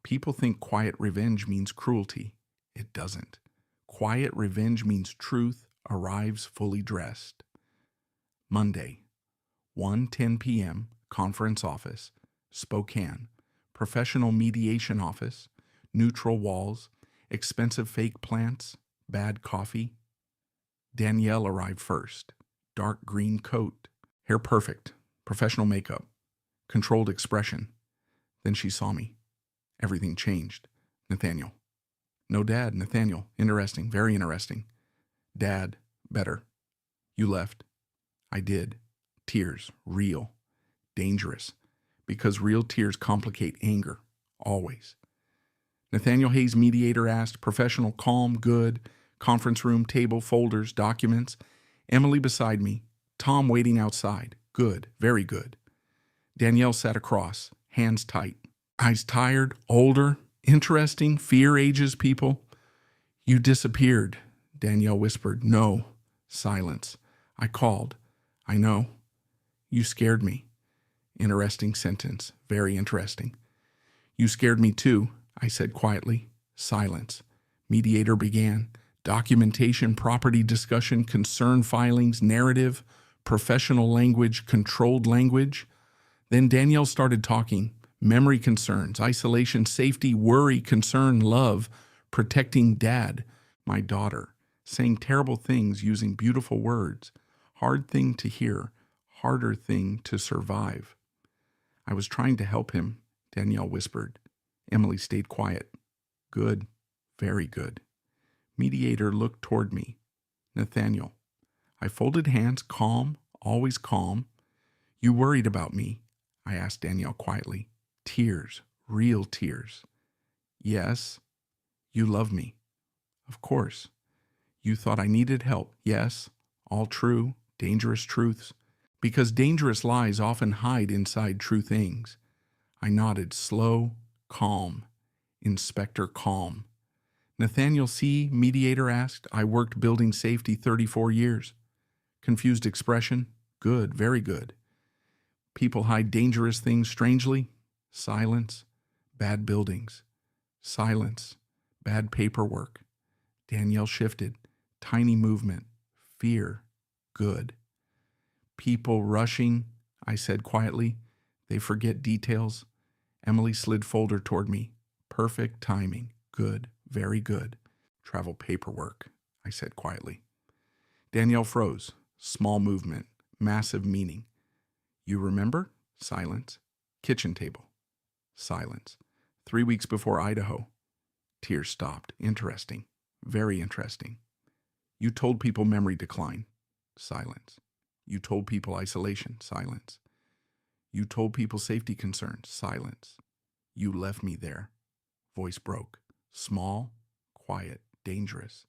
People think quiet revenge means cruelty. It doesn't. Quiet revenge means truth arrives fully dressed. Monday, 1:10 p.m., conference office, Spokane, professional mediation office, neutral walls, expensive fake plants, bad coffee. Danielle arrived first. Dark green coat, hair perfect, professional makeup, controlled expression. Then she saw me. Everything changed. Nathaniel. No, Dad. Nathaniel. Interesting. Very interesting. Dad. Better. You left. I did. Tears. Real. Dangerous. Because real tears complicate anger. Always. Nathaniel Hayes, mediator, asked. Professional, calm, good. Conference room, table, folders, documents. Emily beside me. Tom waiting outside. Good. Very good. Danielle sat across. Hands tight. Eyes tired. Older. Interesting. Fear ages people. You disappeared, Danielle whispered. No. Silence. I called. I know. You scared me. Interesting sentence. Very interesting. You scared me too, I said quietly. Silence. Mediator began. Documentation, property discussion, concern filings, narrative, professional language, controlled language. Then Danielle started talking. Memory concerns, isolation, safety, worry, concern, love, protecting Dad, my daughter, saying terrible things using beautiful words. Hard thing to hear, harder thing to survive. I was trying to help him, Danielle whispered. Emily stayed quiet. Good, very good. Mediator looked toward me. Nathaniel. I folded hands, calm, always calm. You worried about me? I asked Danielle quietly. Tears, real tears. Yes, you love me. Of course. You thought I needed help. Yes, all true, dangerous truths. Because dangerous lies often hide inside true things. I nodded, slow, calm. Inspector calm. Nathaniel C., mediator asked. I worked building safety 34 years. Confused expression. Good, very good. People hide dangerous things strangely. Silence. Bad buildings. Silence. Bad paperwork. Danielle shifted. Tiny movement. Fear. Good. People rushing, I said quietly. They forget details. Emily slid folder toward me. Perfect timing. Good. Very good. Travel paperwork, I said quietly. Danielle froze. Small movement. Massive meaning. You remember? Silence. Kitchen table. Silence. 3 weeks before Idaho. Tears stopped. Interesting. Very interesting. You told people memory decline. Silence. You told people isolation. Silence. You told people safety concerns. Silence. You left me there. Voice broke. Small, quiet, dangerous.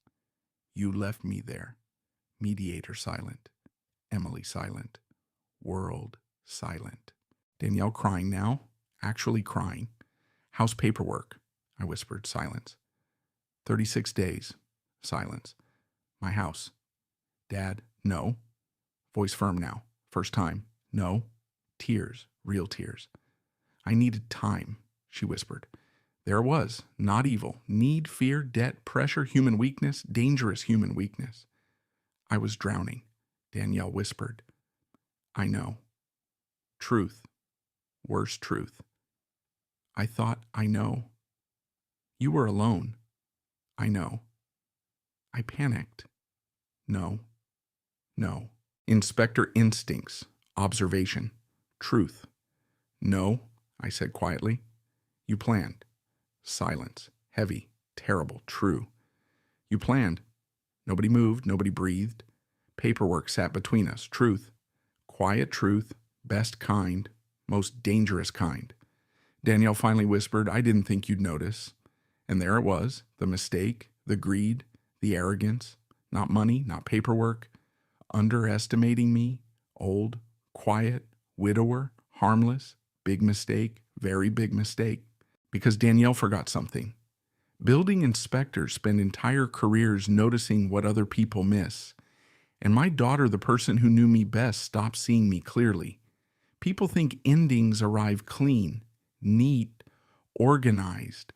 You left me there. Mediator silent. Emily silent. World silent. Danielle crying now. Actually crying. House paperwork. I whispered. Silence. 36 days. Silence. My house. Dad. No. Voice firm now. First time. No. Tears. Real tears. I needed time, she whispered. There it was. Not evil. Need, fear, debt, pressure, human weakness, dangerous human weakness. I was drowning. Danielle whispered. I know. Truth. Worst truth. I thought, I know. You were alone. I know. I panicked. No. No. Inspector instincts. Observation. Truth. No, I said quietly. You planned. Silence. Heavy. Terrible. True. You planned. Nobody moved. Nobody breathed. Paperwork sat between us. Truth. Quiet truth. Best kind. Most dangerous kind. Danielle finally whispered, I didn't think you'd notice. And there it was. The mistake. The greed. The arrogance. Not money. Not paperwork. Underestimating me. Old. Quiet. Widower. Harmless. Big mistake. Very big mistake. Because Danielle forgot something. Building inspectors spend entire careers noticing what other people miss. And my daughter, the person who knew me best, stopped seeing me clearly. People think endings arrive clean, neat, organized.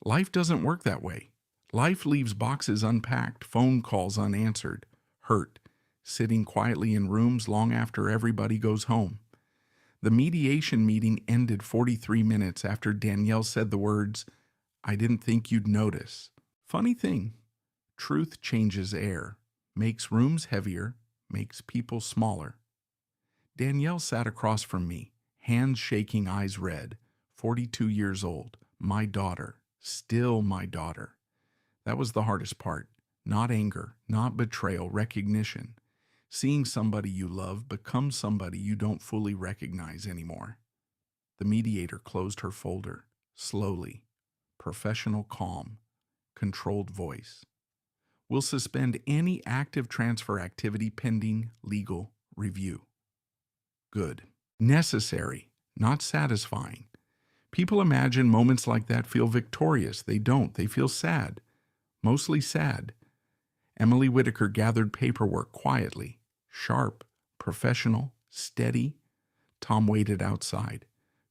Life doesn't work that way. Life leaves boxes unpacked, phone calls unanswered, hurt, sitting quietly in rooms long after everybody goes home. The mediation meeting ended 43 minutes after Danielle said the words, I didn't think you'd notice. Funny thing, truth changes air, makes rooms heavier, makes people smaller. Danielle sat across from me, hands shaking, eyes red, 42 years old, my daughter, still my daughter. That was the hardest part. Not anger, not betrayal, recognition. Seeing somebody you love become somebody you don't fully recognize anymore. The mediator closed her folder, slowly, professional calm, controlled voice. We'll suspend any active transfer activity pending legal review. Good. Necessary, not satisfying. People imagine moments like that feel victorious. They don't. They feel sad. Mostly sad. Emily Whitaker gathered paperwork quietly, sharp, professional, steady. Tom waited outside.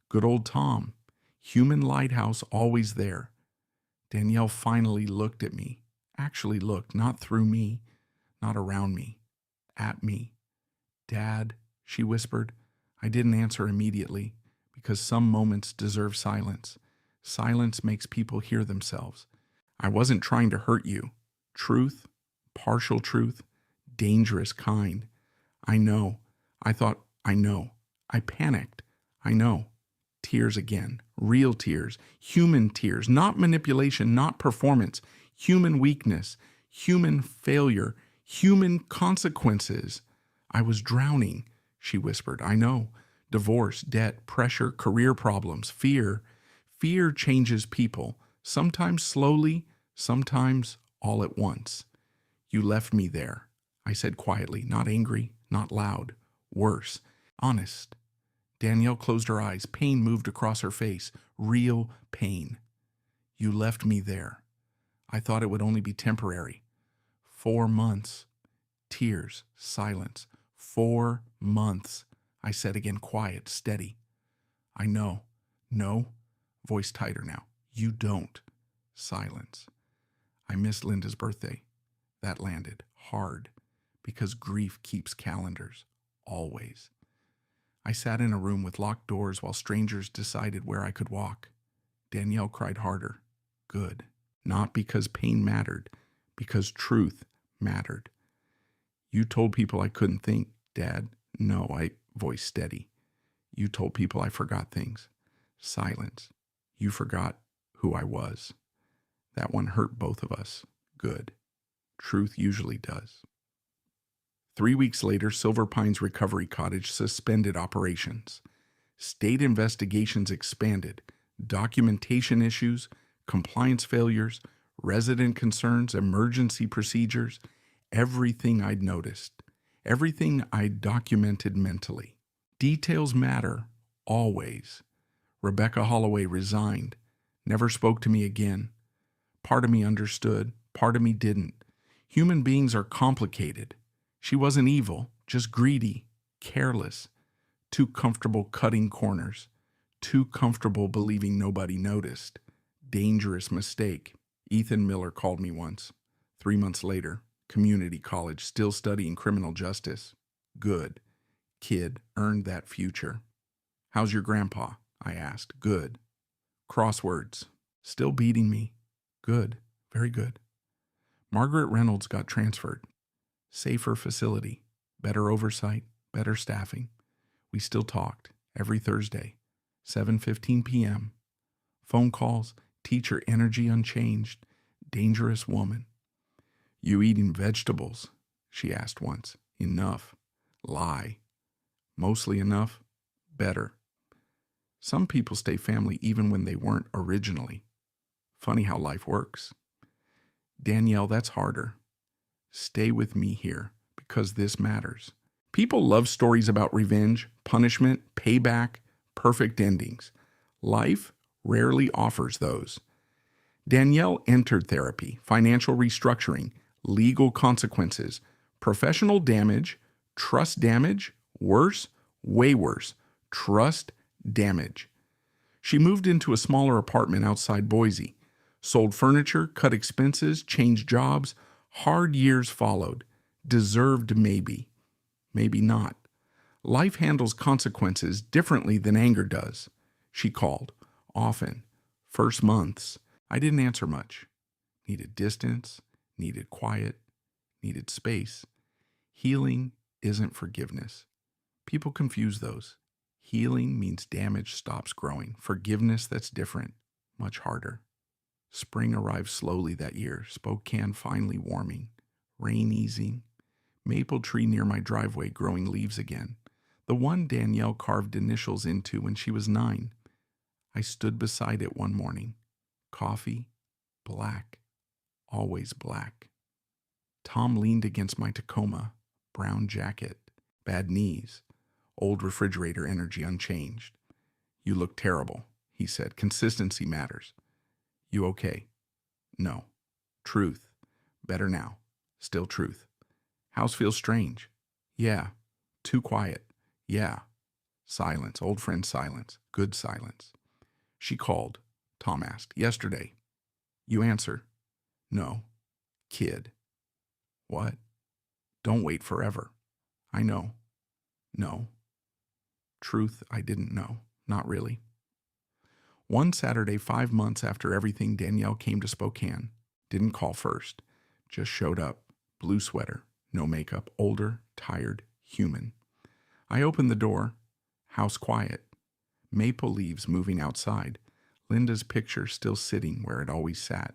Good old Tom. Human lighthouse always there. Danielle finally looked at me. Actually looked, not through me, not around me, at me. Dad, she whispered. I didn't answer immediately, because some moments deserve silence. Silence makes people hear themselves. I wasn't trying to hurt you. Truth, partial truth, dangerous kind. I know. I thought, I know. I panicked. I know. Tears again. Real tears. Human tears. Not manipulation, not performance. Human weakness. Human failure. Human consequences. I was drowning, she whispered. I know. Divorce, debt, pressure, career problems, fear. Fear changes people, sometimes slowly, sometimes all at once. You left me there, I said quietly, not angry, not loud. Worse, honest. Danielle closed her eyes. Pain moved across her face. Real pain. You left me there. I thought it would only be temporary. 4 months. Tears, silence. 4 months. I said again, quiet, steady. I know. No. Voice tighter now. You don't. Silence. I missed Linda's birthday. That landed hard because grief keeps calendars. Always. I sat in a room with locked doors while strangers decided where I could walk. Danielle cried harder. Good. Not because pain mattered, because truth mattered. You told people I couldn't think, Dad. No, I voice steady. You told people I forgot things. Silence. You forgot who I was. That one hurt both of us. Good. Truth usually does. 3 weeks later, Silver Pines Recovery Cottage suspended operations. State investigations expanded. Documentation issues, compliance failures, resident concerns, emergency procedures, everything I'd noticed, everything I'd documented mentally. Details matter, always. Rebecca Holloway resigned, never spoke to me again. Part of me understood, part of me didn't. Human beings are complicated. She wasn't evil, just greedy, careless, too comfortable cutting corners, too comfortable believing nobody noticed. Dangerous mistake. Ethan Miller called me once. 3 months later, community college, still studying criminal justice. Good. Kid, earned that future. How's your grandpa? I asked. Good. Crosswords. Still beating me. Good. Very good. Margaret Reynolds got transferred. Safer facility. Better oversight. Better staffing. We still talked. Every Thursday. 7:15 p.m. Phone calls. Teacher energy unchanged. Dangerous woman. You eating vegetables? She asked once. Enough. Lie. Mostly enough. Better. Some people stay family even when they weren't originally. Funny how life works. Danielle, that's harder. Stay with me here because this matters. People love stories about revenge, punishment, payback, perfect endings. Life rarely offers those. Danielle entered therapy, financial restructuring, legal consequences, professional damage, trust damage, worse, way worse, trust damage. She moved into a smaller apartment outside Boise, sold furniture, cut expenses, changed jobs. Hard years followed. Deserved maybe. Maybe not. Life handles consequences differently than anger does. She called. Often. First months. I didn't answer much. Needed distance. Needed quiet. Needed space. Healing isn't forgiveness. People confuse those. Healing means damage stops growing. Forgiveness, that's different. Much harder. Spring arrived slowly that year, Spokane finally warming, rain easing, maple tree near my driveway growing leaves again, the one Danielle carved initials into when she was 9. I stood beside it one morning. Coffee, black, always black. Tom leaned against my Tacoma, brown jacket, bad knees, old refrigerator energy unchanged. You look terrible, he said. Consistency matters. You okay? No. Truth. Better now. Still truth. House feels strange. Yeah. Too quiet. Yeah. Silence. Old friend silence. Good silence. She called. Tom asked. Yesterday. You answer. No. Kid. What? Don't wait forever. I know. No. Truth, I didn't know. Not really. One Saturday, 5 months after everything, Danielle came to Spokane. Didn't call first. Just showed up. Blue sweater. No makeup. Older. Tired. Human. I opened the door. House quiet. Maple leaves moving outside. Linda's picture still sitting where it always sat.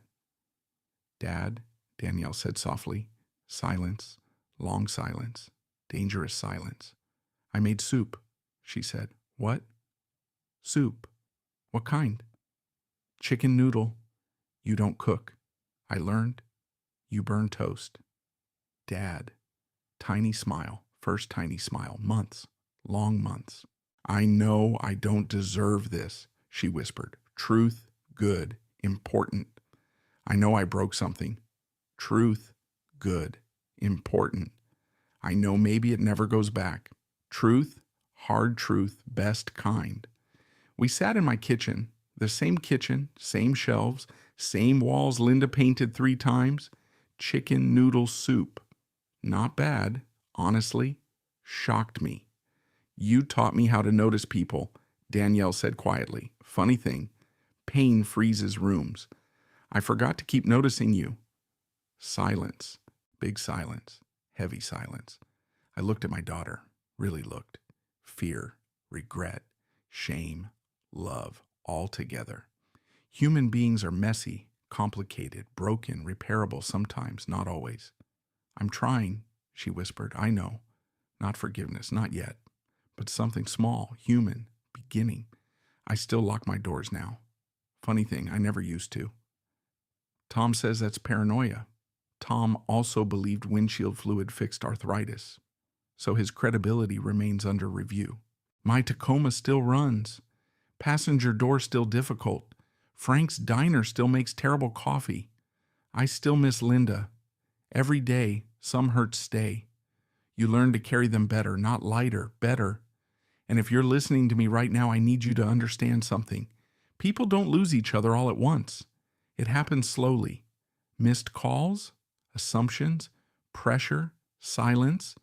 Dad, Danielle said softly. Silence. Long silence. Dangerous silence. I made soup, she said. What? Soup. What kind? Chicken noodle. You don't cook. I learned. You burn toast. Dad. Tiny smile. First tiny smile. Months. Long months. I know I don't deserve this, she whispered. Truth. Good. Important. I know I broke something. Truth. Good. Important. I know maybe it never goes back. Truth. Hard truth. Best kind. We sat in my kitchen. The same kitchen, same shelves, same walls Linda painted 3 times. Chicken noodle soup. Not bad, honestly. Shocked me. You taught me how to notice people, Danielle said quietly. Funny thing, pain freezes rooms. I forgot to keep noticing you. Silence. Big silence. Heavy silence. I looked at my daughter. Really looked. Fear, regret, shame, love, all together. Human beings are messy, complicated, broken, repairable sometimes, not always. I'm trying, she whispered. I know. Not forgiveness, not yet. But something small, human, beginning. I still lock my doors now. Funny thing, I never used to. Tom says that's paranoia. Tom also believed windshield fluid fixed arthritis, so his credibility remains under review. My Tacoma still runs. Passenger door still difficult. Frank's Diner still makes terrible coffee. I still miss Linda. Every day, some hurts stay. You learn to carry them better, not lighter, better. And if you're listening to me right now, I need you to understand something. People don't lose each other all at once. It happens slowly. Missed calls, assumptions, pressure, silence,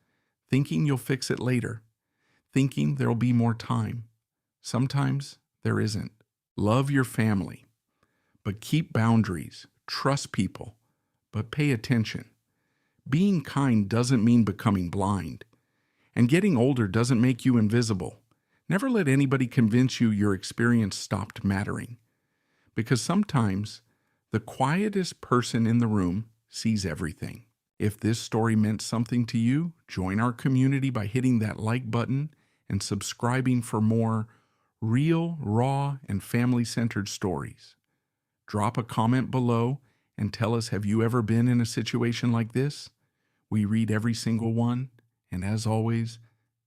thinking you'll fix it later, thinking there'll be more time. Sometimes there isn't. Love your family, but keep boundaries. Trust people, but pay attention. Being kind doesn't mean becoming blind. And getting older doesn't make you invisible. Never let anybody convince you your experience stopped mattering. Because sometimes the quietest person in the room sees everything. If this story meant something to you, join our community by hitting that like button and subscribing for more real, raw, and family-centered stories. Drop a comment below and tell us, have you ever been in a situation like this? We read every single one, and as always,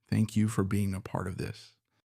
thank you for being a part of this.